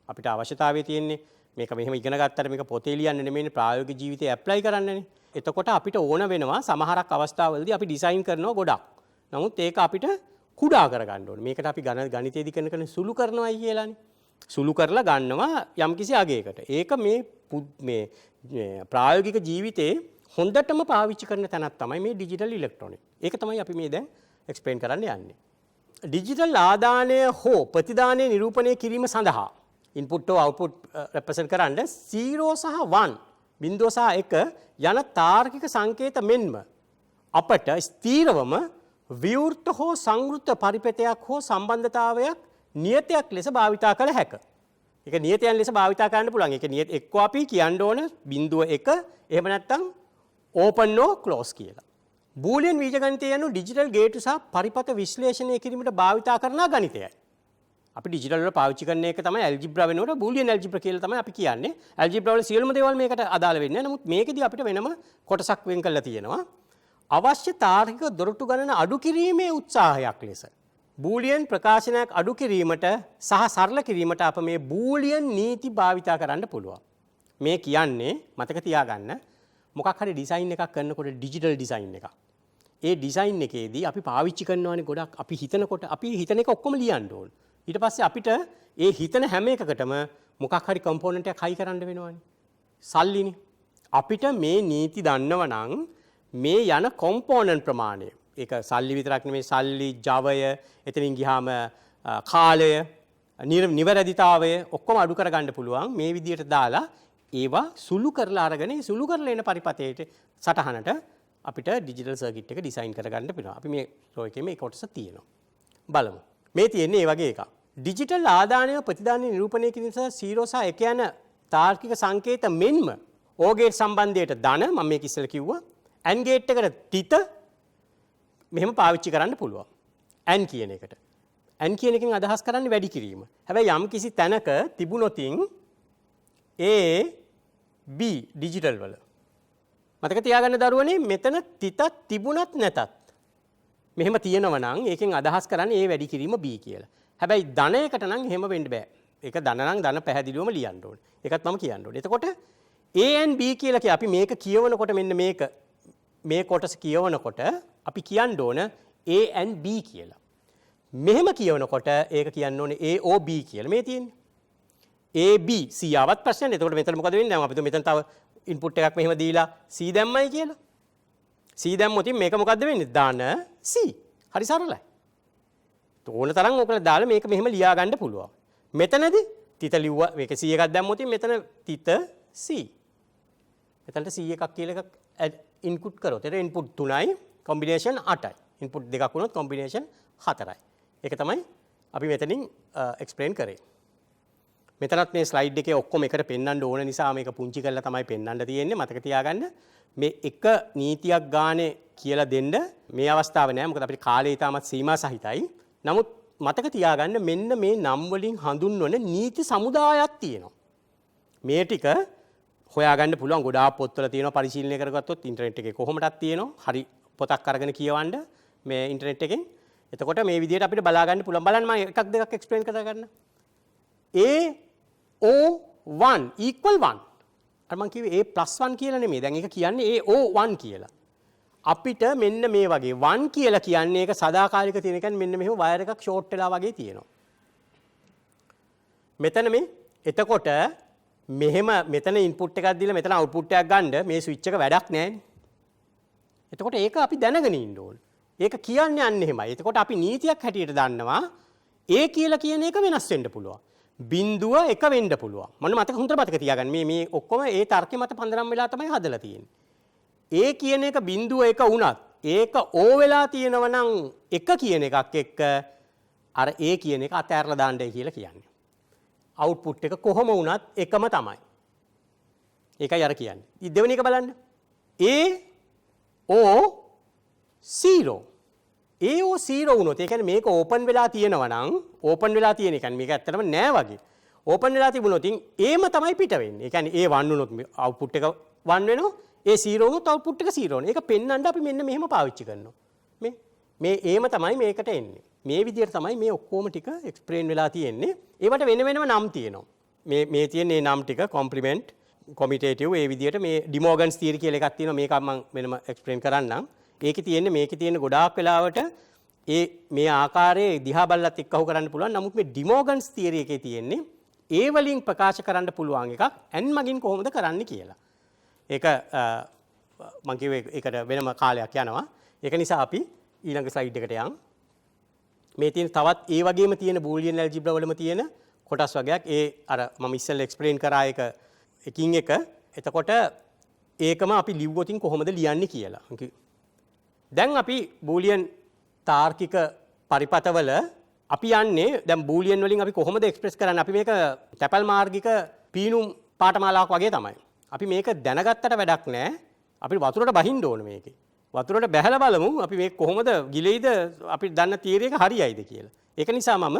අපිට අවශ්‍යතාවය තියෙන්නේ මේක මෙහෙම ඉගෙන ගත්තට මේක පොතේ ලියන්න නෙමෙයි ප්‍රායෝගික ජීවිතේ ඇප්ලයි කරන්නනේ. එතකොට අපිට ඕන වෙනවා සමහරක් අවස්ථාවලදී අපි ඩිසයින් කරනවා ගොඩක්. නමුත් ඒක අපිට කුඩා කරගන්න ඕනේ. මේකට අපි ගණිතයේදී කරන සුළු කරනවායි කියලානේ. සුළු කරලා ගන්නවා යම්කිසි අගයකට. ඒක මේ ප්‍රායෝගික ජීවිතේ හොඳටම පාවිච්චි කරන තැනක් තමයි මේ ඩිජිටල් ඉලෙක්ට්‍රොනික. ඒක තමයි අපි මේ දැන් එක්ස්ප්ලেইন කරන්න යන්නේ. ඩිජිටල් ආදානය හෝ ප්‍රතිදානය නිරූපණය කිරීම සඳහා ඉන්පුට් හෝ අවුට්පුට් රෙප්‍රසන්ට් කරන්න 0 සහ 1 බිංදුව සහ 1 යන තාර්කික සංකේත මෙන්ම අපට ස්ථීරවම විවෘත හෝ සංවෘත පරිපතයක් හෝ සම්බන්ධතාවයක් නියතයක් ලෙස භාවිතා කළ හැක. ඒක නියතයන් ලෙස භාවිතා කරන්න පුළුවන්. ඒක නියත එක්ක අපි කියන්න ඕන බිංදුව 1 එහෙම නැත්නම් open no close කියලා. බූලියන් බීජගණිතය යනු ඩිජිටල් ගේට්ටු සහ පරිපත විශ්ලේෂණය කිරීමට භාවිතා කරන ගණිතයයි. අපි ඩිජිටල් වල පාවිච්චි කරන එක තමයි ඇල්ජිබ්‍රා වෙනකොට බූලියන් ඇල්ජිබ්‍රා කියලා තමයි අපි කියන්නේ. ඇල්ජිබ්‍රා වල සියලුම දේවල් මේකට අදාළ වෙන්නේ නැහැ. නමුත් මේකෙදි අපිට වෙනම කොටසක් වෙන් කරලා තියෙනවා. අවශ්‍ය තාර්කික දොරටු ගණන අඩු කිරීමේ උත්සාහයක් ලෙස බූලියන් ප්‍රකාශනයක් අඩු කිරීමට සහ සරල කිරීමට අප මේ බූලියන් නීති භාවිතා කරන්න පුළුවන්. මේ කියන්නේ මතක තියාගන්න මොකක් හරි ඩිසයින් එකක් කරනකොට ඩිජිටල් ඩිසයින් එකක්. ඒ ඩිසයින් එකේදී අපි පාවිච්චි කරනවානේ ගොඩක් අපි හිතනකොට අපි හිතන එක ඔක්කොම ලියන්න ඕන. ඊට පස්සේ අපිට ඒ හිතන හැම එකකටම මොකක් හරි කම්පොනන්ට් එකක් හයි කරන්න වෙනවනේ. සල්ලිනේ. අපිට මේ නීති දන්නව නම් මේ යන කොම්පොනන්ට් ප්‍රමාණය ඒක සල්ලි විතරක් නෙමෙයි සල්ලි ජවය එතනින් ගියාම කාලය නිවැරදිතාවය ඔක්කොම අඩු කරගන්න පුළුවන් මේ විදිහට දාලා ඒවා සුළු කරලා අරගෙන සුළු කරලා එන පරිපතේට සටහනට අපිට ඩිජිටල් සර්කිට් එක ඩිසයින් කරගන්න පුළුවන්. අපි මේ ෆ්ලෝ එකේ මේ කොටස තියෙනවා. බලමු. මේ තියෙන්නේ මේ වගේ එකක්. ඩිජිටල් ආදානය ප්‍රතිදාන නිරූපණය කිරීම සහ 0 සහ 1 යන තාර්කික සංකේත මෙන්ම OR ගේට් සම්බන්ධයට ධන මම මේක ඉස්සෙල්ලා කිව්වා. AND ගේට් එකට තිත මෙහෙම පාවිච්චි කරන්න පුළුවන්. AND කියන එකට. AND කියන එකෙන් අදහස් කරන්නේ වැඩි කිරීම. හැබැයි යම් කිසි තැනක තිබුණොතින් A B ඩිජිටල් වල මතක තියාගන්න දරුවනේ මෙතන තිතක් තිබුණත් නැතත් මෙහෙම තියෙනවා නම් ඒකෙන් අදහස් කරන්නේ A වැඩි කිරීම B කියලා. හැබැයි ධනයකට නම් එහෙම වෙන්න බෑ. ඒක ධන නම් ධන පැහැදිලිවම ලියන්න ඕනේ. ඒකත් මම කියන්න ඕනේ. එතකොට A and B කියලා අපි මේක කියවනකොට මෙන්න මේක මේ කොටස කියවනකොට අපි කියන්න ඕන A and B කියලා. මෙහෙම කියවනකොට ඒක කියන්න ඕනේ A O B කියලා. මේ තියෙන්නේ. A B C ආවත් ප්‍රශ්නයක්. එතකොට මෙතන මොකද වෙන්නේ? දැන් අපි මෙතන තව ඉන්පුට් එකක් මෙහෙම දීලා C දැම්මයි කියලා. C දැම්මොත් මේක මොකද්ද වෙන්නේ? ධන C. හරි සරලයි. ඕන තරම් ඔකලා දාලා මේක මෙහෙම ලියා ගන්න පුළුවන්. මෙතනදී තිත ලිව්වා මේක C එකක් දැම්මොත් මෙතන තිත C. මෙතනට C එකක් කියලා එකක් ඉන්පුට් කරොත් එතන ඉන්පුට් 3යි කොම්බිනේෂන් 8යි. ඉන්පුට් දෙකක් වුණොත් කොම්බිනේෂන් 4යි. ඒක තමයි අපි මෙතනින් එක්ස්ප්ලেইন කරේ. මෙතනත් මේ ස්ලයිඩ් එකේ ඔක්කොම එකට පෙන්වන්න ඕන නිසා මේක පුංචි කරලා තමයි පෙන්වන්න තියෙන්නේ. මතක තියාගන්න මේ එක නීතියක් ගානේ කියලා දෙන්න මේ අවස්ථාව නෑ. මොකද අපිට කාලය ඊටමත් සීමා සහිතයි. නමුත් මතක තියාගන්න මෙන්න මේ නම් වලින් හඳුන්වන නීති සමුදායක් තියෙනවා. මේ ටික හොයාගන්න පුළුවන් ගොඩාක් පොත්වල තියෙනවා පරිශීලනය කරගත්තොත් ඉන්ටර්නෙට් එකේ කොහොමදක් තියෙනවා. හරි පොතක් අරගෙන කියවන්න මේ ඉන්ටර්නෙට් එකෙන්. එතකොට මේ විදිහට අපිට බලා ගන්න පුළුවන්. බලන්න මම එකක් දෙකක් එක්ස්ප්ලেইন කරගන්න. AO1 equal 1. අර මම කිව්වේ A+1 කියලා නෙමෙයි. දැන් ඒක කියන්නේ AO1 කියලා. අපිට මෙන්න මේ වගේ 1 කියලා කියන්නේ ඒක සදාකාලික තියෙන කියන්නේ මෙන්න මෙහෙම වයර් එකක් ෂෝට් වෙලා වගේ තියෙනවා. මෙතන මේ එතකොට මෙහෙම මෙතන ඉන්පුට් එකක් දීලා මෙතන අවුට්පුට් එකක් ගන්න මේ ස්විච් එක වැඩක් නැහැනේ. එතකොට ඒක අපි දැනගෙන ඉන්න ඕනේ. ඒක කියන්නේ අන්න එහෙමයි. එතකොට අපි නීතියක් හැටියට දන්නවා A කියලා කියන එක වෙනස් වෙන්න පුළුවන්. බිඳුව එක වෙන්න පුළුවන්. මම මතක හොඳට මතක තියාගන්න. මේ ඔක්කොම ඒ තර්කෙ මත පන්දරම් වෙලා තමයි හදලා තියෙන්නේ. A කියන එක බිඳුව එක වුණත් ඒක O වෙලා තියෙනවා නම් එක කියන එකක් එක්ක අර A කියන එක අතෑරලා දාන්නයි කියලා කියන්නේ. අවුට්පුට් එක කොහොම වුණත් එකම තමයි. ඒකයි අර කියන්නේ. දෙවෙනි එක බලන්න. AO 0. AO 0 වුණොත් ඒ කියන්නේ මේක ඕපන් වෙලා තියෙනවා නම් ඕපන් වෙලා තියෙන එක මේක ඇත්තටම නෑ වගේ. ඕපන් වෙලා තිබුණොත් Aම තමයි පිට වෙන්නේ. ඒ කියන්නේ A 1 වුණොත් අවුට්පුට් එක 1 වෙනවා. A 0 වුණොත් අවුට්පුට් එක 0 වෙනවා. ඒක පෙන්වන්න අපි මෙන්න මෙහෙම පාවිච්චි කරනවා. මේ Aම තමයි මේකට එන්නේ. මේ විදිහට තමයි මේ ඔක්කොම ටික එක්ස්ප්ලেইন වෙලා තියෙන්නේ. ඒවට වෙන වෙනම නම් තියෙනවා. මේ තියෙන මේ නම් ටික කොම්ප්ලිමන්ට්, කොමිටේටිව් ඒ විදිහට මේ ඩිමෝගන්ස් තියරි කියලා එකක් තියෙනවා. මේක මම වෙනම එක්ස්ප්ලেইন කරන්නම්. මේකේ තියෙන්නේ ගොඩාක් වෙලාවට මේ ආකාරයේ දිහා බලලත් එක්කහුව කරන්න පුළුවන්. නමුත් මේ ඩිමෝගන්ස් තියරි එකේ තියෙන්නේ ඒ වලින් ප්‍රකාශ කරන්න පුළුවන් එකක් n මගින් කොහොමද කරන්න කියලා. ඒක මම කිව්වේ ඒකට වෙනම කාලයක් යනවා. ඒක නිසා අපි ඊළඟ ස්ලයිඩ් එකට යමු. මේ තියෙන තවත් ඒ වගේම තියෙන බූලියන් ඇල්ජිබ්‍රා වලම තියෙන කොටස් වගේක් අර මම ඉස්සෙල්ලා එක්ස්ප්ලেইন කරා එක එකින් එක. එතකොට ඒකම අපි ලිව්වොතින් කොහොමද ලියන්නේ කියලා. දැන් අපි බූලියන් තාර්කික පරිපතවල අපි යන්නේ දැන් බූලියන් වලින් අපි කොහොමද එක්ස්ප්‍රෙස් කරන්නේ? අපි මේක තැපල් මාර්ගික පීනුම් පාඨමාලාවක් වගේ තමයි. අපි මේක දැනගත්තට වැඩක් නැහැ. අපි වතුරට බහින්න ඕන මේකේ. වතුරට බැහැලා බලමු අපි මේක කොහොමද ගිලෙයිද අපි දන්න තියරි එක හරියයිද කියලා. ඒක නිසා මම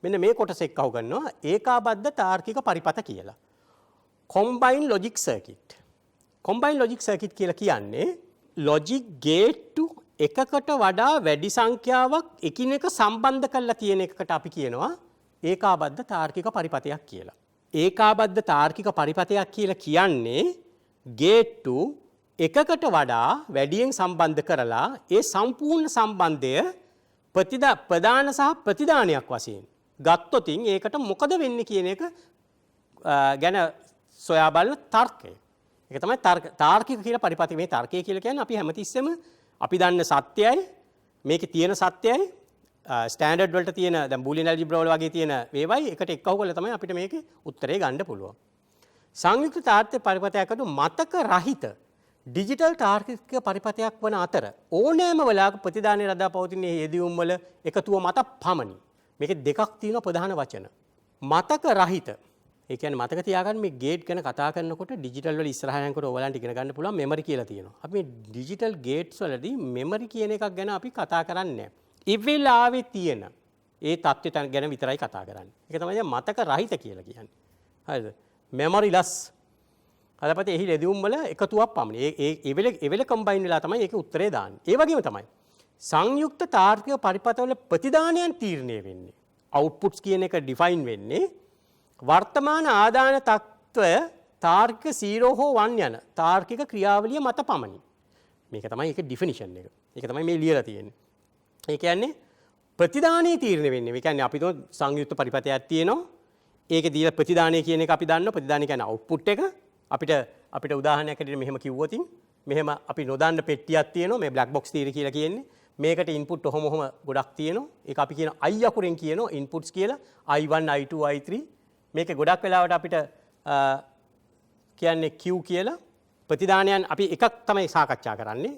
මෙන්න මේ කොටස එක්කව ගන්නවා ඒකාබද්ධ තාර්කික පරිපත කියලා. combined logic circuit. combined logic circuit කියලා කියන්නේ logic gate එකකට වඩා වැඩි සංඛ්‍යාවක් එකිනෙක සම්බන්ධ කරලා තියෙන එකකට අපි කියනවා ඒකාබද්ධ තාර්කික පරිපතයක් කියලා. ඒකාබද්ධ තාර්කික පරිපතයක් කියලා කියන්නේ gate එකකට වඩා වැඩියෙන් සම්බන්ධ කරලා ඒ සම්පූර්ණ සම්බන්ධය ප්‍රධාන සහ ප්‍රතිදානයක් වශයෙන් ගත්තොතින් ඒකට මොකද වෙන්නේ කියන එක ගැන සොයා බලන තර්කය. ඒක තමයි තාර්කික කියලා පරිපතය. මේ තර්කය කියලා කියන්නේ අපි හැමතිස්සෙම අපි දන්න සත්‍යයයි මේකේ තියෙන සත්‍යයයි ස්ටෑන්ඩඩ් වලට තියෙන දැන් බූලියන් ඇල්ජිබ්‍රා වල වගේ තියෙන වේවයි එකට එක්කව කරලා තමයි අපිට මේකේ උත්තරේ ගන්න පුළුවන්. සංයුක්ත තාර්ථ පරිපතයකට මතක රහිත ඩිජිටල් තාර්කික පරිපථයක් වන අතර ඕනෑම වෙලාවක ප්‍රතිදානයේ රඳා පවතින යෙදීම් වල එකතුව මත පමණි. මේකේ දෙකක් තියෙනවා ප්‍රධාන වචන. මතක රහිත. ඒ කියන්නේ මතක තියාගන්න මේ ගේට් ගැන කතා කරනකොට ඩිජිටල් වල ඉස්සරහා යනකොට ඔයගලන්ට ඉගෙන ගන්න පුළුවන් මෙමරි කියලා තියෙනවා. අපි මේ ඩිජිටල් ගේට්ස් වලදී මෙමරි කියන එකක් ගැන අපි කතා කරන්නේ නැහැ. ඉවෙලාවේ තියෙන ඒ தත්ත්වය ගැන විතරයි කතා කරන්නේ. ඒක තමයි මතක රහිත කියලා කියන්නේ. හරිද? මෙමරිලස්. අදපතේ එහි ලැබුම් වල එකතුවක් පමණයි. ඒ වෙලේ කම්බයින් වෙලා තමයි ඒකේ උත්තරේ දාන්නේ. ඒ වගේම තමයි සංයුක්ත තාර්කික පරිපථවල ප්‍රතිදානයන් තීරණය වෙන්නේ. අවුට්පුට්ස් කියන එක ඩිෆයින් වෙන්නේ වර්තමාන ආදාන තත්ත්වය තාර්කික 0 හෝ 1 යන තාර්කික ක්‍රියාවලිය මත පමණි. මේක තමයි ඒකේ ඩිෆිනිෂන් එක. ඒක තමයි මේ ලියලා තියෙන්නේ. ඒ කියන්නේ ප්‍රතිදානයේ තීරණය වෙන්නේ. ඒ කියන්නේ අපි තුන සංයුක්ත පරිපථයක් තියෙනවා. ඒකේ දීලා ප්‍රතිදානය කියන එක අපි දන්නවා. ප්‍රතිදානය කියන්නේ අවුට්පුට් එක. අපිට උදාහරණයක් ඇරෙන්න මෙහෙම කිව්වොතින් මෙහෙම අපි නොදන්න පෙට්ටියක් තියෙනවා. මේ බ්ලැක් බොක්ස් තියරි කියලා කියන්නේ. මේකට ඉන්පුට් ඔහොම ගොඩක් තියෙනවා. ඒක අපි කියන I අකුරෙන් කියනවා ඉන්පුට්ස් කියලා. I1, I2, I3. මේක ගොඩක් වෙලාවට අපිට කියන්නේ Q කියලා. ප්‍රතිදානයන් අපි එකක් තමයි සාකච්ඡා කරන්නේ.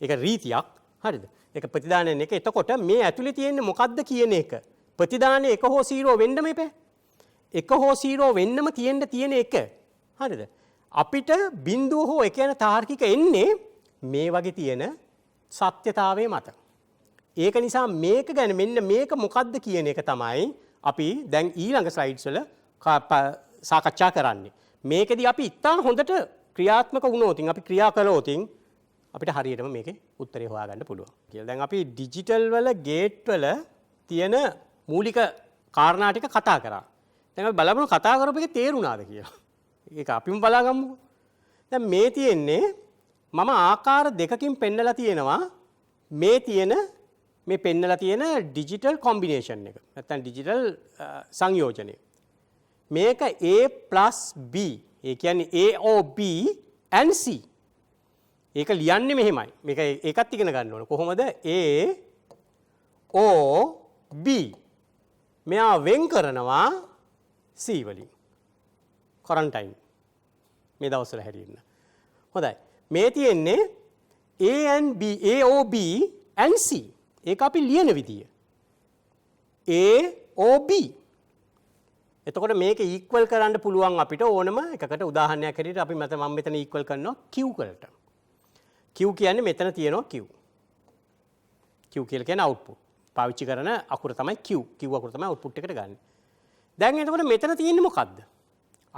ඒක රීතියක්. හරිද? ඒක ප්‍රතිදානයන් එක. එතකොට මේ ඇතුලේ තියෙන්නේ මොකද්ද කියන එක. ප්‍රතිදානය 1 හෝ 0 වෙන්න මේපේ. 1 හෝ 0 වෙන්නම තියෙන එක. හරිද? අපිට බිඳුව හෝ 1 යන තාර්කික එන්නේ මේ වගේ තියෙන සත්‍යතාවයේ මත. ඒක නිසා මේක ගැන මෙන්න මේක මොකද්ද කියන එක තමයි අපි දැන් ඊළඟ ස්ලයිඩ්ස් වල සාකච්ඡා කරන්නේ. මේකෙදි අපි ඉතාම හොඳට ක්‍රියාත්මක වුණොතින් අපි ක්‍රියා කළොතින් අපිට හරියටම මේකේ උත්තරේ හොයාගන්න පුළුවන් කියලා. දැන් අපි ඩිජිටල් වල ගේට් වල තියෙන මූලික කාරණා ටික කතා කරා. දැන් අපි බලමු කතා කරපු එකේ තේරුණාද කියලා. ඒක අපිම බලාගමු. දැන් මේ තියෙන්නේ මම ආකාර දෙකකින් පෙන්නලා තියෙනවා මේ පෙන්නලා තියෙන ඩිජිටල් කොම්බිනේෂන් එක. නැත්නම් ඩිජිටල් සංයෝජනය. මේක A+B. ඒ කියන්නේ A or B and C. ඒක ලියන්නේ මෙහෙමයි. මේක ඒකත් ඉගෙන ගන්න ඕන. කොහොමද A O B මෙයා වෙන් කරනවා C වලින්. ක්වරන්ටයින් මේ දවස්වල හැදෙන්න. හොඳයි. මේ තියෙන්නේ A and B, A O B and C. ඒක අපි ලියන විදිය. A O B. එතකොට මේක ඉක්වල් කරන්න පුළුවන් අපිට ඕනම එකකට උදාහරණයක් හැටියට අපි මම මෙතන ඉක්වල් කරනවා Q වලට. Q කියන්නේ මෙතන තියෙනවා Q. Q කියලා කියන්නේ output. පාවිච්චි කරන අකුර තමයි Q. Q අකුර තමයි output එකට ගන්න. දැන් එතකොට මෙතන තියෙන්නේ මොකද්ද?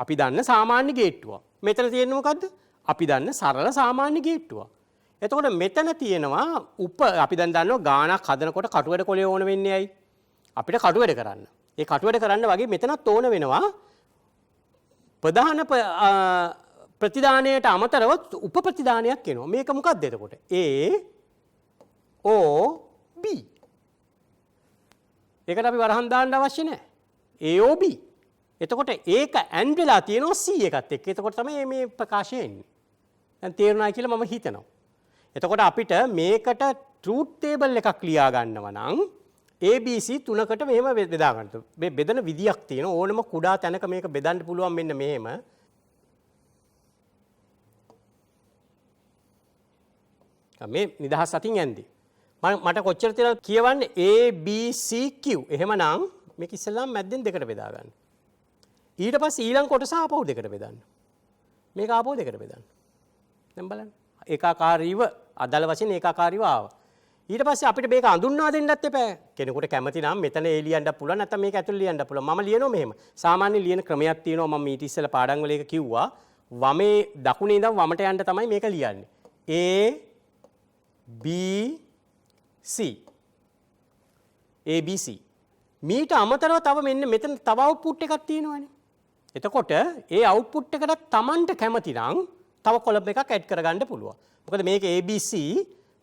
අපි දන්න සාමාන්‍ය ගේට්ටුවක්. මෙතන තියෙන්නේ මොකද්ද? අපි දන්න සරල සාමාන්‍ය ගේට්ටුවක්. එතකොට මෙතන තියෙනවා අපි දැන් දන්නවා ගානක් හදනකොට කටුවැඩ කොලේ ඕන වෙන්නේ ඇයි? අපිට කටුවැඩ කරන්න. ඒ කටුවැඩ කරන්න වගේ මෙතනත් ඕන වෙනවා ප්‍රධාන ප්‍රතිදානයට අමතරව උප ප්‍රතිදානයක් එනවා. මේක මොකක්ද එතකොට? A O B. ඒකට අපි වරහන් දාන්න අවශ්‍ය නැහැ. A O B. එතකොට ඒක ඇන්ඩ් වෙලා තියෙනවා C එකත් එක්ක. එතකොට තමයි මේ ප්‍රකාශය එන්නේ. දැන් තේරුණා කියලා මම හිතනවා. එතකොට අපිට මේකට ට්‍රූත් ටේබල් එකක් ලියා ගන්නවා නම් ABC තුනකට මෙහෙම බෙදා ගන්න. මේ බෙදන විදියක් තියෙනවා. ඕනම කුඩා තැනක මේක බෙදන්න පුළුවන් මෙන්න මෙහෙම. මේ නිදහස් අතින් යන්නේ. මට කොච්චර තියෙනවද කියවන්නේ ABCQ. එහෙමනම් මේක ඉස්සෙල්ලාම මැද්දෙන් දෙකට බෙදා ගන්න. ඊට පස්සේ ඊළඟ කොටස ආපහු දෙකට බෙදන්න. මේක ආපහු දෙකට බෙදන්න. දැන් බලන්න. ඒකාකාරීව අදාළ වශයෙන් ඒකාකාරීව ආවා. ඊට පස්සේ අපිට මේක අඳුන්වා දෙන්නත් එපා. කෙනෙකුට කැමති නම් මෙතන ඒ ලියන්න පුළුවන් නැත්නම් මේක ඇතුළේ ලියන්න පුළුවන්. මම ලියනවා මෙහෙම. සාමාන්‍ය ලියන ක්‍රමයක් තියෙනවා. මම ඊට ඉස්සෙල්ලා පාඩම් වල ඒක කිව්වා. වමේ දකුණේ ඉඳන් වමට යන්න තමයි මේක ලියන්නේ. A B C A B C. මීට අමතරව තව මෙන්න මෙතන තව අවුට්පුට් එකක් තියෙනවානේ. එතකොට ඒ අවුට්පුට් එකට Tamanට කැමති නම් තව කොලම් එකක් ඇඩ් කරගන්න පුළුවන්. මොකද මේක ABC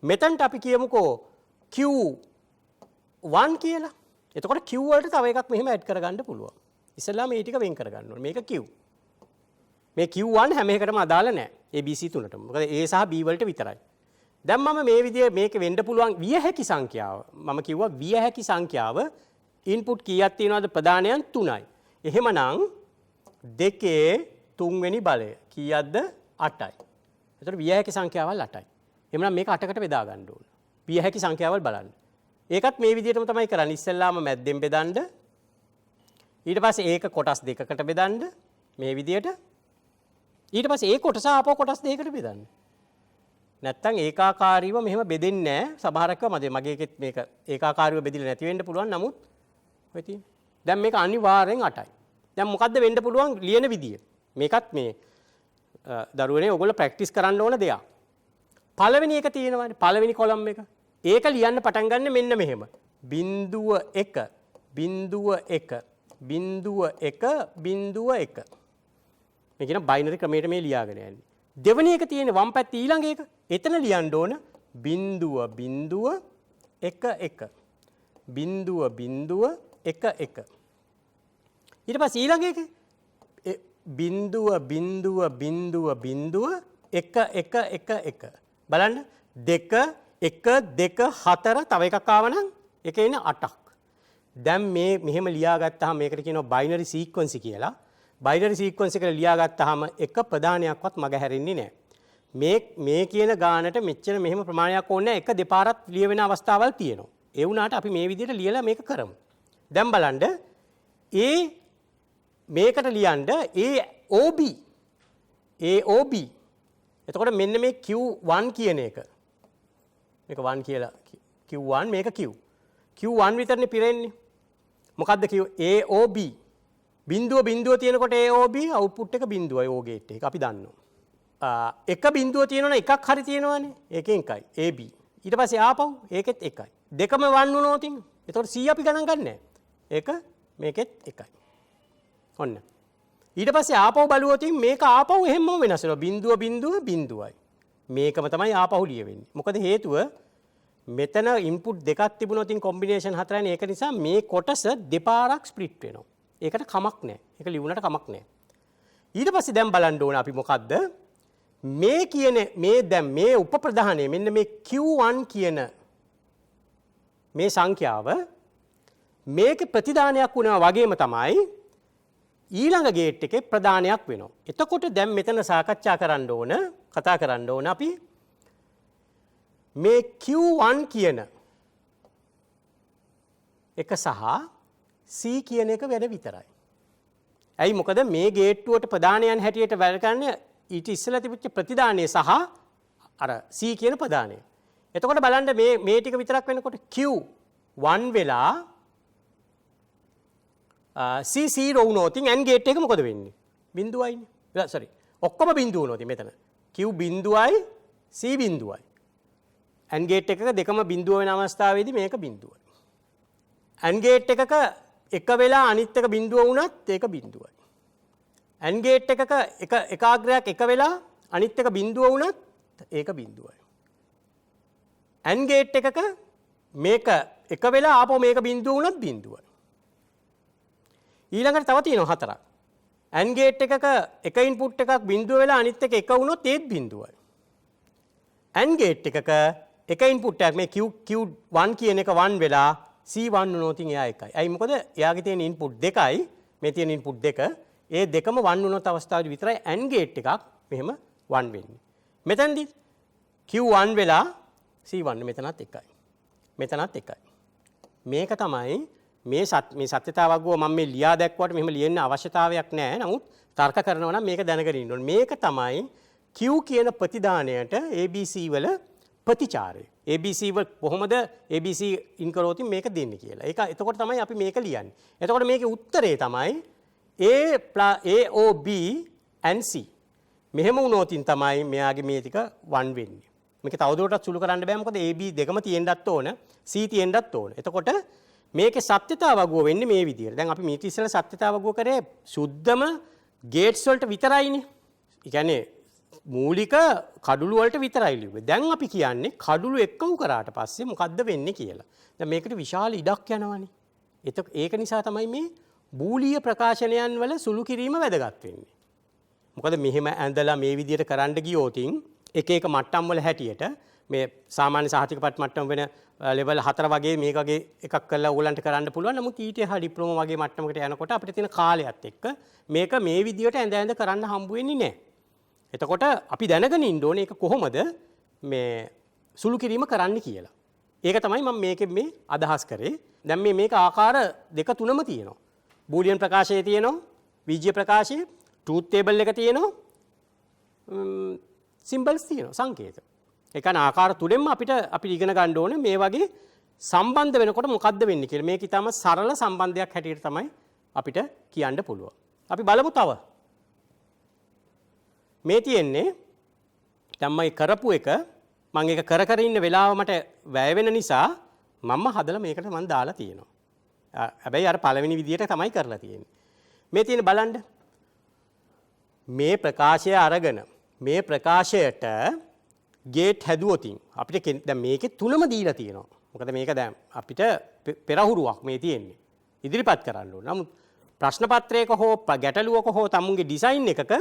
මෙතනට අපි කියමුකෝ Q1 කියලා. එතකොට Q වලට තව එකක් මෙහෙම ඇඩ් කරගන්න පුළුවන්. ඉස්සෙල්ලා මේ ටික වෙන් කරගන්න ඕනේ. මේක Q. මේ Q1 හැම එකටම අදාළ නැහැ. ABC තුනටම. මොකද A සහ B වලට විතරයි. දැන් මම මේ විදිය මේක වෙන්න පුළුවන් විය හැකි සංඛ්‍යාව. මම කිව්වා විය හැකි සංඛ්‍යාව ඉන්පුට් කීයක් තියෙනවද? ප්‍රධානයන් 3යි. එහෙමනම් 2 3 වෙනි බලය කීයක්ද? 8යි. එතකොට විය හැකි සංඛ්‍යාවල් 8යි. එහෙනම් මේක 8කට බෙදා ගන්න ඕන. විය හැකි සංඛ්‍යාවල් බලන්න. ඒකත් මේ විදිහටම තමයි කරන්නේ. ඉස්සෙල්ලාම මැද්දෙන් බෙදන්න. ඊට පස්සේ ඒක කොටස් දෙකකට බෙදන්න මේ විදිහට. ඊට පස්සේ ඒ කොටස ආපහු කොටස් දෙකකට බෙදන්න. නැත්තම් ඒකාකාරීව මෙහෙම බෙදෙන්නේ නැහැ. සමහරක්ව මගේ එකෙත් මේක ඒකාකාරීව බෙදිලා නැති වෙන්න පුළුවන්. නමුත් ඔය තියෙන. දැන් මේක අනිවාර්යෙන් 8යි. දැන් මොකද්ද වෙන්න පුළුවන් ලියන විදිය? මේකත් මේ දරුවනේ ඔයගොල්ලෝ ප්‍රැක්ටිස් කරන්න ඕන දෙයක්. පළවෙනි එක තියෙනවානේ. පළවෙනි කොලම් එක. ඒක ලියන්න පටන් ගන්න මෙන්න මෙහෙම. 0.1 0.1 0.1 මේ කියන බයිනරි ක්‍රමයට මේ ලියාගෙන යන්නේ. දෙවෙනි එක තියෙන වම් පැත්තේ ඊළඟ එක. එතන ලියන්න ඕන 0.11 0.11 ඊට පස්සේ ඊළඟ එක 0.0.0.1 බලන්න 2 1 2 4 තව එකක් ආවනම් ඒක එන්නේ 8ක්. දැන් මේ මෙහෙම ලියාගත්තාම මේකට කියනවා බයිනරි සීක්වන්ස් කියලා. බයිනරි සීක්වන්ස් එකට ලියාගත්තාම එක ප්‍රධානයක්වත් මග හැරෙන්නේ නැහැ. මේ කියන ගානට මෙච්චර මෙහෙම ප්‍රමාණයක් ඕනේ නැහැ. එක දෙපාරක් ලියවෙන අවස්ථාවල් තියෙනවා. ඒ වුණාට අපි මේ විදිහට ලියලා මේක කරමු. දැන් බලන්න මේකට ලියන්න AOB එතකොට මෙන්න මේ Q1 කියන එක මේක 1 කියලා Q1 මේක Q1 විතරනේ පිරෙන්නේ මොකද්ද AOB බිඳුව තියෙනකොට AOB අවුට්පුට් එක බිඳුවයි O ගේට් එක අපි දන්නවා එක බිඳුව තියෙනවනේ එකක් හරි තියෙනවනේ ඒකෙන් එකයි AB ඊට පස්සේ ආපහු ඒකෙත් එකයි දෙකම 1 වුණොත් එතකොට C අපි ගණන් ගන්නෑ ඒක මේකෙත් එකයි ඔන්න ඊට පස්සේ ආපහු බලුවොත් මේක ආපහු එහෙමම වෙනස් වෙනවා බිඳුවයි මේකම තමයි ආපහු ලියවෙන්නේ මොකද හේතුව මෙතන ඉන්පුට් දෙකක් තිබුණොත් කොම්බිනේෂන් හතරයිනේ ඒක නිසා මේ කොටස දෙපාරක් ස්ප්ලිට් වෙනවා ඒකට කමක් නැහැ ඒක ලියුණාට කමක් නැහැ ඊට පස්සේ දැන් බලන්න ඕන අපි මොකද්ද මේ කියන මේ උපප්‍රධානය මෙන්න මේ Q1 කියන මේ සංඛ්‍යාව මේකේ ප්‍රතිදානයක් වුණා වගේම තමයි ඊළඟ ගේට් එකේ ප්‍රධානයක් වෙනවා. එතකොට දැන් මෙතන සාකච්ඡා කරන්න ඕන, කතා කරන්න ඕන අපි මේ Q1 කියන එක සහ C කියන එක වැඩ විතරයි. ඇයි මොකද මේ ගේට්ටුවට ප්‍රධානයන් හැටියට වැඩ කරන්නේ ඊට ඉස්සෙල්ලා තිබුච්ච ප්‍රතිදානය සහ අර C කියන ප්‍රධානය. එතකොට බලන්න මේ ටික විතරක් වෙනකොට Q1 වෙලා C0 වුණොත් AND ගේට් එක මොකද වෙන්නේ? බිඳුවයිනේ. sorry. ඔක්කොම බිඳුව වුණොත් මෙතන Q බිඳුවයි C බිඳුවයි. AND ගේට් එකක දෙකම බිඳුව වෙන අවස්ථාවේදී මේක බිඳුවයි. AND ගේට් එකක එක වෙලා අනිත් එක බිඳුව වුණත් ඒක බිඳුවයි. AND ගේට් එකක එක අග්‍රයක් එක වෙලා අනිත් එක බිඳුව වුණත් ඒක බිඳුවයි. AND ගේට් එකක මේක එක වෙලා ආපහු මේක බිඳුව වුණත් බිඳුවයි. ඊළඟට තව තියෙනවා හතරක්. AND ගේට් එකක එක ඉන්පුට් එකක් බිඳුව වෙලා අනිත් එක වුණොත් ඒත් බිඳුවයි. AND ගේට් එකක එක ඉන්පුට් එකක් මේ Q1 කියන එක 1 වෙලා C1 වුණොත් එයා එකයි. ඇයි මොකද එයාගේ තියෙන ඉන්පුට් දෙකයි මේ තියෙන ඉන්පුට් දෙක ඒ දෙකම 1 වුණොත් අවස්ථාවේදී විතරයි AND ගේට් එකක් මෙහෙම 1 වෙන්නේ. මෙතනදී Q1 වෙලා C1 මෙතනත් එකයි. මෙතනත් එකයි. මේක තමයි මේ සත්‍යතාවග්ගුව මම මේ ලියා දැක්වුවට මෙහෙම ලියන්න අවශ්‍යතාවයක් නැහැ. නමුත් තර්ක කරනවා නම් මේක දැනගෙන ඉන්න ඕනේ. මේක තමයි Q කියන ප්‍රතිදානයට ABC වල ප්‍රතිචාරය. ABC වල කොහොමද ABC ඉන් කරොත් මේක දෙන්නේ කියලා. ඒක එතකොට තමයි අපි මේක ලියන්නේ. එතකොට මේකේ උත්තරේ තමයි AOB and C. මෙහෙම වුණොත් තමයි මෙයාගේ මේ ටික 1 වෙන්නේ. මේක තවදුරටත් සුළු කරන්න බෑ මොකද AB දෙකම තියෙන්නත් ඕන C තියෙන්නත් ඕන. එතකොට මේකේ සත්‍යතාවගුව වෙන්නේ මේ විදිහට. දැන් අපි මීට ඉස්සෙල්ලා සත්‍යතාවගුව කරේ සුද්ධම ගේට්ස් වලට විතරයිනේ. ඒ කියන්නේ මූලික කඩුළු වලට විතරයි ලිව්වේ. දැන් අපි කියන්නේ කඩුළු එක්කම කරාට පස්සේ මොකද්ද වෙන්නේ කියලා. දැන් මේකට විශාල ඉඩක් යනවනේ. ඒක නිසා තමයි මේ බූලීය ප්‍රකාශනයන් වල සුළු කිරීම වැදගත් වෙන්නේ. මොකද මෙහෙම ඇඳලා මේ විදිහට කරන්න ගියොතින් එක මට්ටම් වල හැටියට මේ සාමාන්‍ය සහතික මට්ටම් වෙන ලෙවල් 4 වගේ මේක වගේ එකක් කරලා ඕගලන්ට කරන්න පුළුවන්. නමුත් ඊට එහා ඩිප්ලෝමා වගේ මට්ටමකට යනකොට අපිට තියෙන කාලයත් එක්ක මේක මේ විදිහට ඇඳ කරන්න හම්බ වෙන්නේ නැහැ. එතකොට අපි දැනගෙන ඉන්න ඕනේ ඒක කොහොමද මේ සුළු කිරීම කරන්න කියලා. ඒක තමයි මම මේකෙන් මේ අදහස් කරේ. දැන් මේක ආකාර දෙක තුනම තියෙනවා. බූලියන් ප්‍රකාශය තියෙනවා, බීජීය ප්‍රකාශය, ට්‍රූත් ටේබල් එක තියෙනවා, සිම්බල්ස් තියෙනවා, සංකේත. ඒ කියන්නේ ආකාර තුනෙන්ම අපිට ඉගෙන ගන්න ඕනේ මේ වගේ සම්බන්ධ වෙනකොට මොකද්ද වෙන්නේ කියලා. මේක ඊටම සරල සම්බන්ධයක් හැටියට තමයි අපිට කියන්න පුළුවන්. අපි බලමු තව. මේ තියෙන්නේ දැන් මම කරපු එක මම ඒක කර ඉන්න වෙලාව මට වැය වෙන නිසා මම හදලා මේකට මම දාලා තියෙනවා. හැබැයි අර පළවෙනි විදියට තමයි කරලා තියෙන්නේ. මේ තියෙන බලන්න. මේ ප්‍රකාශය අරගෙන මේ ප්‍රකාශයට ගේට් හැදුවොතින් අපිට දැන් මේකේ තුනම දීලා තියෙනවා. මොකද මේක දැන් අපිට පෙරහුරුවක් මේ තියෙන්නේ. ඉදිරිපත් කරන්න ඕන. නමුත් ප්‍රශ්න පත්‍රයක හෝ ගැටලුවක හෝ තමුන්ගේ ඩිසයින් එකක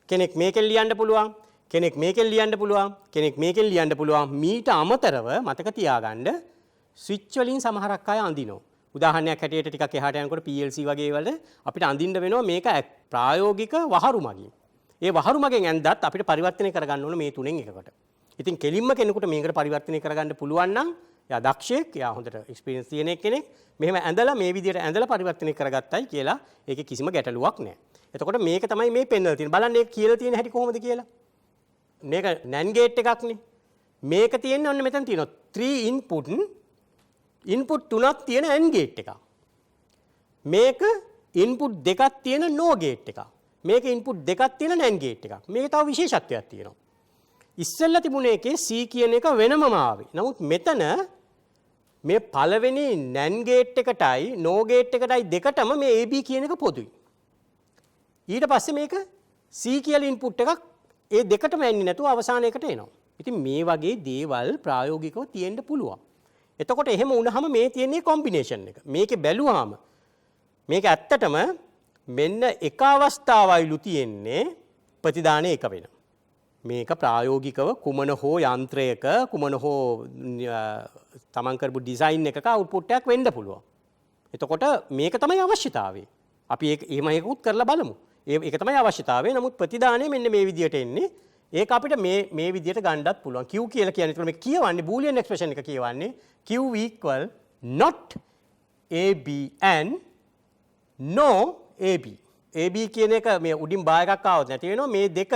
කෙනෙක් මේකෙන් ලියන්න පුළුවන්, කෙනෙක් මේකෙන් ලියන්න පුළුවන්, කෙනෙක් මේකෙන් ලියන්න පුළුවන්. මීට අමතරව මතක තියාගන්න ස්විච් වලින් සමහරක් අය අඳිනවා. උදාහරණයක් හැටියට ටිකක් එහාට යනකොට PLC වගේ වල අපිට අඳින්න වෙනවා මේක ප්‍රායෝගික වහරු මගින්. ඒ වහරු මගෙන් ඇඳත් අපිට පරිවර්තනය කරගන්න ඕන මේ තුනෙන් එකකට. ඉතින් කෙලින්ම කෙනෙකුට මේකට පරිවර්තනය කරගන්න පුළුවන් නම් එයා දක්ෂයෙක්, එයා හොඳට එක්ස්පීරියන්ස් තියෙන කෙනෙක්. මෙහෙම ඇඳලා මේ විදිහට ඇඳලා පරිවර්තනය කරගත්තයි කියලා ඒකේ කිසිම ගැටලුවක් නැහැ. එතකොට මේක තමයි මේ පෙන්වලා තියෙන්නේ. බලන්න ඒක කියලා තියෙන හැටි කොහොමද කියලා. මේක NAND ගේට් එකක්නේ. මේක තියෙන්නේ ඔන්න මෙතන තියෙනවා 3 ඉන්පුට් තුනක් තියෙන AND ගේට් එකක්. මේක ඉන්පුට් දෙකක් තියෙන NOR ගේට් එකක්. මේක ඉන්පුට් දෙකක් තියෙන NAND ගේට් එකක්. මේක තව විශේෂත්වයක් තියෙනවා. ඉස්සෙල්ලා තිබුණ එකේ C කියන එක වෙනමම ආවේ. නමුත් මෙතන මේ පළවෙනි NAND ගේට් එකටයි NOR ගේට් එකටයි දෙකටම මේ AB කියන එක පොදුයි. ඊට පස්සේ මේක C කියලා ඉන්පුට් එකක් ඒ දෙකටම එන්නේ නැතුව අවසානයකට එනවා. ඉතින් මේ වගේ දේවල් ප්‍රායෝගිකව තියෙන්න පුළුවන්. එතකොට එහෙම වුණාම මේ තියෙන්නේ කොම්බිනේෂන් එක. මේකේ බැලුවාම මේක ඇත්තටම මෙන්න එක අවස්ථාවයිලු තියෙන්නේ ප්‍රතිදානය එක වෙන. මේක ප්‍රායෝගිකව කුමන හෝ යන්ත්‍රයක කුමන හෝ තමන් කරපු ඩිසයින් එකක අවුට්පුට් එකක් වෙන්න පුළුවන්. එතකොට මේක තමයි අවශ්‍යතාවය. අපි ඒක එහෙම එකකුත් කරලා බලමු. ඒක තමයි අවශ්‍යතාවය. නමුත් ප්‍රතිදානය මෙන්න මේ විදියට එන්නේ. ඒක අපිට මේ විදියට ගන්නත් පුළුවන්. Q කියලා කියන්නේ මේක කියවන්නේ බූලියන් එක්ස්ප්‍රෙෂන් එක කියවන්නේ Q equal not AB and no AB. AB කියන එක මේ උඩින් බා එකක් ආවොත් නැති වෙනවා. මේ දෙක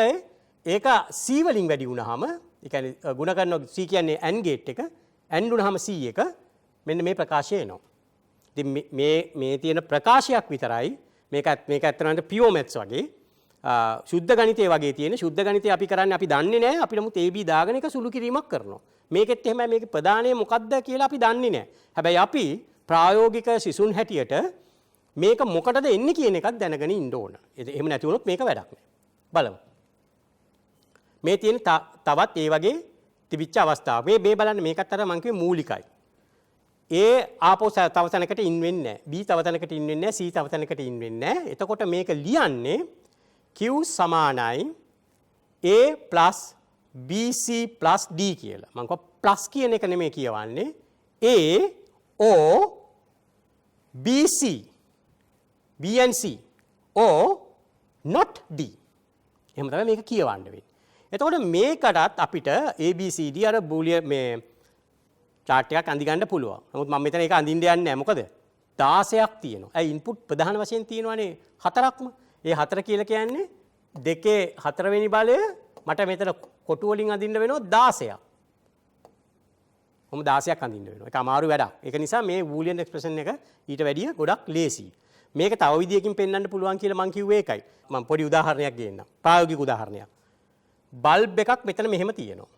ඒක C වලින් වැඩි වුණාම ඒ කියන්නේ ගුණ කරනවා C කියන්නේ AND ගේට් එක AND වුණාම C එක මෙන්න මේ ප්‍රකාශය එනවා. ඉතින් මේ තියෙන ප්‍රකාශයක් විතරයි මේක ඇත්තටම pure maths වගේ ශුද්ධ ගණිතය වගේ තියෙන ශුද්ධ ගණිතය අපි කරන්නේ අපි දන්නේ නැහැ. අපි නමුත් AB දාගෙන එක සුළු කිරීමක් කරනවා. මේකෙත් එහෙමයි මේකේ ප්‍රධානය මොකක්ද කියලා අපි දන්නේ නැහැ. හැබැයි අපි ප්‍රායෝගික සිසුන් හැටියට මේක මොකටද එන්නේ කියන එකක් දැනගෙන ඉන්න ඕන. එහෙම නැති වුණොත් මේක වැඩක් නැහැ. බලමු. මේ තියෙන තවත් ඒ වගේ තිබිච්ච අවස්ථාව. මේ බලන්න මේකත් අර මම කිව්වේ මූලිකයි. A ආපහු තව තැනකට ඉන් වෙන්නේ නැහැ. B තව තැනකට ඉන් වෙන්නේ නැහැ. C තව තැනකට ඉන් වෙන්නේ නැහැ. එතකොට මේක ලියන්නේ Q සමානයි A plus BC plus D කියලා. මම කිව්වා ප්ලස් කියන එක නෙමෙයි කියවන්නේ. A O BC B and C O not D. එහෙම තමයි මේක කියවන්න වෙන්නේ. එතකොට මේකටත් අපිට ABCD අර බූලියන් මේ chart එකක් අඳි ගන්න පුළුවන්. නමුත් මම මෙතන ඒක අඳින්න යන්නේ නැහැ. මොකද 16ක් තියෙනවා. ඒ ඉන්පුට් ප්‍රධාන වශයෙන් තියෙනවානේ 4ක්ම. ඒ 4 කියලා කියන්නේ දෙකේ 4 වෙනි බලය මට මෙතන කොටු වලින් අඳින්න වෙනවා 16ක්. මොම 16ක් අඳින්න වෙනවා. ඒක අමාරු වැඩක්. ඒක නිසා මේ බූලියන් එක්ස්ප්‍රෙෂන් එක ඊට වැඩිය ගොඩක් ලේසි. මේක තව විදියකින් පෙන්වන්න පුළුවන් කියලා මම කිව්වේ ඒකයි. මම පොඩි උදාහරණයක් ගන්නම්. ප්‍රායෝගික උදාහරණයක්. බල්බ් එකක් මෙතන මෙහෙම තියෙනවා.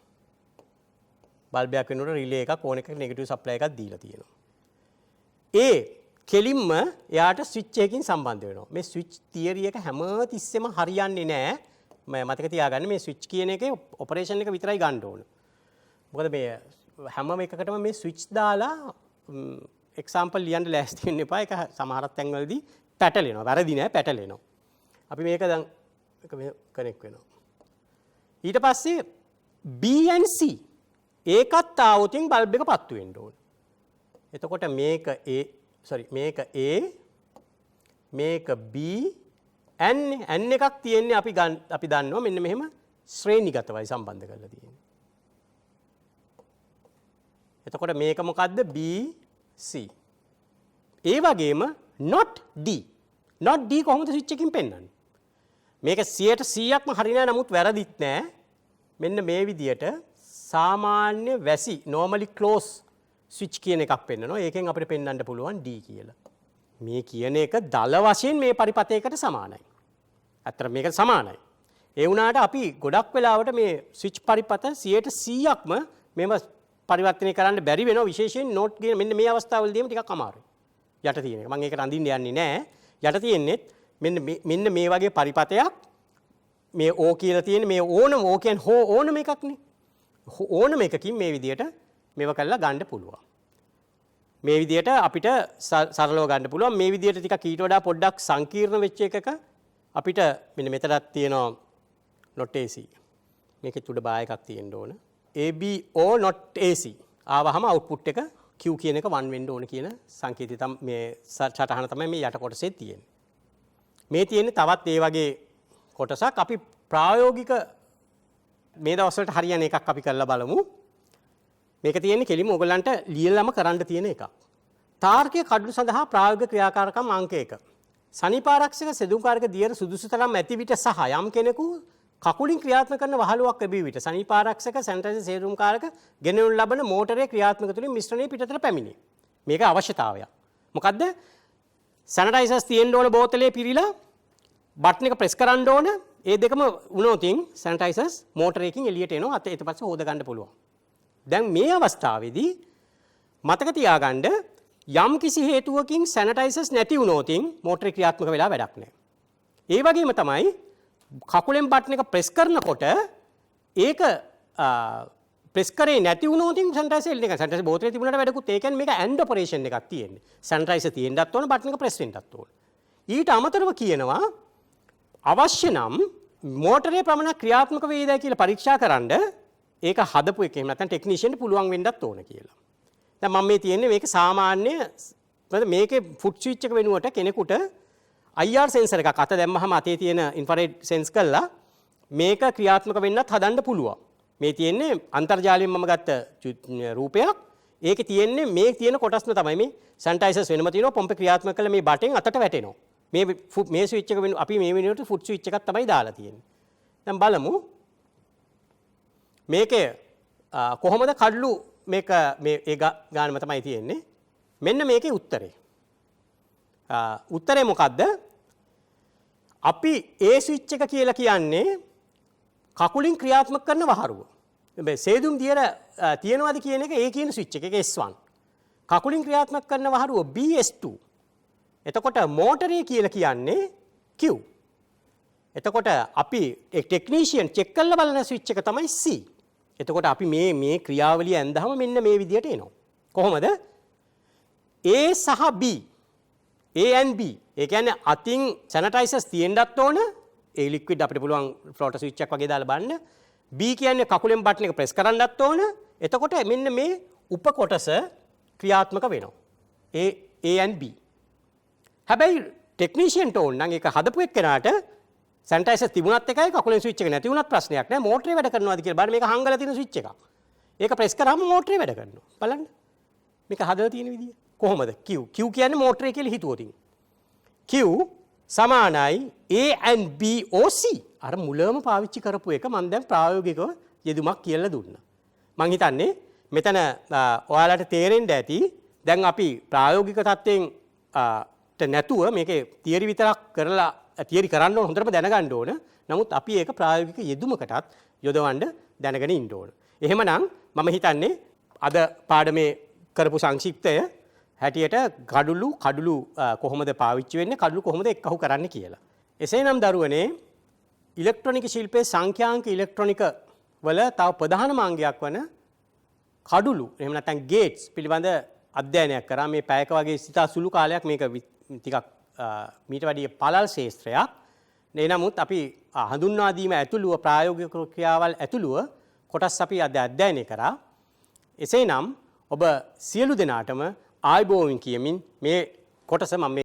බල්බයක් වෙනකොට රිලේ එකක් ඕන එකක නෙගටිව් සප්ලයි එකක් දීලා තියෙනවා. ඒ කෙලින්ම එයාට ස්විච් එකකින් සම්බන්ධ වෙනවා. මේ ස්විච් තියරි එක හැම තිස්සෙම හරියන්නේ නැහැ. මම මතක තියාගන්න මේ ස්විච් කියන එකේ ඔපරේෂන් එක විතරයි ගන්න ඕන. මොකද මේ හැම එකකටම මේ ස්විච් දාලා එක්සැම්පල් ලියන්න ලෑස්ති වෙන්න එපා. ඒක සමහරක් තැන්වලදී පැටලෙනවා. වැරදි නෑ පැටලෙනවා. අපි මේක දැන් කනෙක්ට් වෙනවා. ඊට පස්සේ B and C ඒකත් ආවොතින් බල්බ් එක පත්තු වෙන්න ඕන. එතකොට මේක මේක A මේක B N එකක් තියෙන්නේ අපි දන්නවා මෙන්න මෙහෙම ශ්‍රේණිගතවයි සම්බන්ධ කරලා තියෙන්නේ. එතකොට මේක මොකද්ද? B C. ඒ වගේම not D. not D කොහොමද ස්විච් එකකින් පෙන්වන්නේ? මේක 100%ක්ම හරි නෑ නමුත් වැරදිත් නෑ. මෙන්න මේ විදියට සාමාන්‍ය වැසි normally close switch කියන එකක් පෙන්වනවා. ඒකෙන් අපිට පෙන්වන්න පුළුවන් D කියලා. මේ කියන එක දල වශයෙන් මේ පරිපතයකට සමානයි. අතර මේක සමානයි. ඒ වුණාට අපි ගොඩක් වෙලාවට මේ ස්විච් පරිපත 100%ක්ම මේව පරිවර්තනය කරන්න බැරි වෙනවා. විශේෂයෙන් නෝට් කියන මෙන්න මේ අවස්ථාවවලදීම ටිකක් අමාරුයි. යට තියෙන එක. මම ඒකට අඳින්න යන්නේ නැහැ. යට තියෙන්නේ මෙන්න මේ වගේ පරිපතයක් මේ O කියලා තියෙන මේ ඕනම O කියන්නේ ඕනම එකක්නේ. ඕනම එකකින් මේ විදියට මේව කරලා ගන්න පුළුවන්. මේ විදියට අපිට සරලව ගන්න පුළුවන්. මේ විදියට ටිකක් ඊට වඩා පොඩ්ඩක් සංකීර්ණ වෙච්ච එකක අපිට මෙන්න මෙතනක් තියෙනවා not AC. මේකේ උඩ බා එකක් තියෙන්න ඕන. ABO not AC. ආවහම output එක Q කියන එක 1 වෙන්න ඕන කියන සංකේතය මේ සටහන තමයි මේ යට කොටසේ තියෙන්නේ. මේ තියෙන්නේ තවත් ඒ වගේ කොටසක් අපි ප්‍රායෝගික මේ දවස්වලට හරියන එකක් අපි කරලා බලමු. මේක තියෙන්නේ කෙලිම ඔයගලන්ට ලියලම කරන්න තියෙන එකක්. තාර්කික කඩළු සඳහා ප්‍රායෝගික ක්‍රියාකාරකම් අංක 1. සනීපාරක්ෂක සෙදුම්කාරක දියර සුදුසු තරම් ඇති විට සහ යම් කෙනෙකු කකුලින් ක්‍රියාත්මක කරන වහලුවක් ලැබී විට සනීපාරක්ෂක සැනිටයිසර් සේරුම්කාරක ගෙනෙනු ලබන මෝටරේ ක්‍රියාත්මක තුලින් මිශ්‍රණය පිටතට පැමිණේ. මේක අවශ්‍යතාවයක්. මොකද්ද? සැනිටයිසර්ස් තියෙන්න ඕන බෝතලේ පිරීලා බටන් එක ප්‍රෙස් කරන්න ඕන. ඒ දෙකම වුණොතින් සැනිටයිසර්ස් මෝටරේකින් එළියට එනවා. ඊට පස්සේ හොද ගන්න පුළුවන්. දැන් මේ අවස්ථාවේදී මතක තියාගන්න යම් කිසි හේතුවකින් සැනිටයිසර්ස් නැති වුණොතින් මෝටරේ ක්‍රියාත්මක වෙලා වැඩක් නැහැ. ඒ වගේම තමයි කකුලෙන් බටන් එක ප්‍රෙස් කරනකොට ඒක ප්‍රෙස් කරේ නැති වුණොතින් සැනිටයිසර් එළියට යනවා. සැනිටයිසර් බෝතලේ තිබුණාට වැඩකුත් ඒ කියන්නේ මේක ඇන්ඩ් ඔපරේෂන් එකක් තියෙන්නේ. සැනිටයිසර් තියෙන්නත් ඕන බටන් එක ප්‍රෙස් වෙන්නත් ඕන. ඊට අමතරව කියනවා අවශ්‍ය නම් මෝටරේ ප්‍රමාණයක් ක්‍රියාත්මක වේද කියලා පරීක්ෂා කරන්න ඒක හදපු එක. එහෙම නැත්නම් ටෙක්නීෂියන්ට පුළුවන් වෙන්නත් ඕන කියලා. දැන් මම මේ තියෙන්නේ මේක සාමාන්‍ය මේකේ ෆුට් ස්විච් එක වෙනුවට කෙනෙකුට IR සෙන්සර් එකක් අත දැම්මහම අතේ තියෙන ඉන්ෆ්‍රාරෙඩ් සෙන්ස් කරලා මේක ක්‍රියාත්මක වෙන්නත් හදන්න පුළුවන්. මේ තියෙන්නේ අන්තර්ජාලයෙන් මම ගත්ත රූපයක්. ඒකේ තියෙන්නේ මේ තියෙන කොටස්ම තමයි මේ සැනිටයිසර්ස් වෙනම තියෙනවා. පොම්පේ ක්‍රියාත්මක කළ මේ බටෙන් අතට වැටෙනවා. මේ ස්විච් එක අපි මේ වෙනුවට ෆුට් ස්විච් එකක් තමයි දාලා තියෙන්නේ. දැන් බලමු මේකේ කොහොමද කඩළු මේක මේ ඒ ගානම තමයි තියෙන්නේ. මෙන්න මේකේ උත්තරේ. උත්තරේ මොකද්ද? අපි ඒ ස්විච් එක කියලා කියන්නේ කකුලින් ක්‍රියාත්මක කරන වහරුව. මේ සේදුම් දියර තියනවාද කියන එක ඒ කියන ස්විච් එක. ඒක S1. කකුලින් ක්‍රියාත්මක කරන වහරුව BS2. එතකොට මෝටරේ කියලා කියන්නේ Q. එතකොට අපි ටෙක්නීෂියන් චෙක් කරලා බලන ස්විච් එක තමයි C. එතකොට අපි මේ ක්‍රියාවලිය ඇඳහම මෙන්න මේ විදියට එනවා. කොහොමද? A සහ B. A and B. ඒ කියන්නේ අතින් සැනිටයිසර්ස් තියෙන්නත් ඕන. ඒ ලික්විඩ් අපිට පුළුවන් ෆ්ලෝටර් ස්විච් එකක් වගේ දාලා බලන්න. B කියන්නේ කකුලෙන් බටන් එක ප්‍රෙස් කරන්නත් ඕන. එතකොට මෙන්න මේ උප කොටස ක්‍රියාත්මක වෙනවා. A and B. හැබැයි ටෙක්නීෂියන්ට ඕන නම් ඒක හදපු එක්කෙනාට සැනිටයිසර් තිබුණත් එකයි කකුලෙන් ස්විච් එක නැති වුණත් ප්‍රශ්නයක් නෑ. මෝටරේ වැඩ කරනවාද කියලා බලන්න. මේක හංගලා තියෙන ස්විච් එකක්. ඒක ප්‍රෙස් කරාම මෝටරේ වැඩ කරනවා. බලන්න. මේක හදලා තියෙන විදිය. කොහොමද? Q කියන්නේ මෝටරේ කියලා හිතුවොතින්. Q සමානයි A and B OC. අර මුලම පාවිච්චි කරපු එක මම දැන් ප්‍රායෝගිකව යෙදුමක් කියලා දුන්නා. මම හිතන්නේ මෙතන ඔයාලට තේරෙන්න ඇති. දැන් අපි ප්‍රායෝගික තත්ත්වයෙන් නැතුව මේකේ තියරි විතරක් කරලා තියරි කරන්න ඕන හොඳටම දැනගන්න ඕන. නමුත් අපි ඒක ප්‍රායෝගික යෙදුමකටත් යොදවන්න දැනගෙන ඉන්න ඕන. එහෙමනම් මම හිතන්නේ අද පාඩමේ කරපු සංක්ෂිප්තය හැටියට කඩළු කොහොමද පාවිච්චි වෙන්නේ, කඩළු කොහොමද එක්කහු කරන්න කියලා. එසේනම් දරුවනේ ඉලෙක්ට්‍රොනික ශිල්පයේ සංඛ්‍යාංක ඉලෙක්ට්‍රොනික වල තව ප්‍රධානම අංගයක් වන කඩළු එහෙම නැත්නම් ගේට්ස් පිළිබඳ අධ්‍යයනයක් කරා. මේ පැයක වගේ සිතා සුළු කාලයක් මේක ටිකක් මීට වැඩිය පළල් ශාස්ත්‍රයක්. නමුත් අපි හඳුන්වා දීම ඇතුළුව ප්‍රායෝගික ක්‍රියාවල් ඇතුළුව කොටස් අපි අධ්‍යයනය කරා. එසේනම් ඔබ සියලු දෙනාටම ආයුබෝවන් කියමින් මේ කොටස මම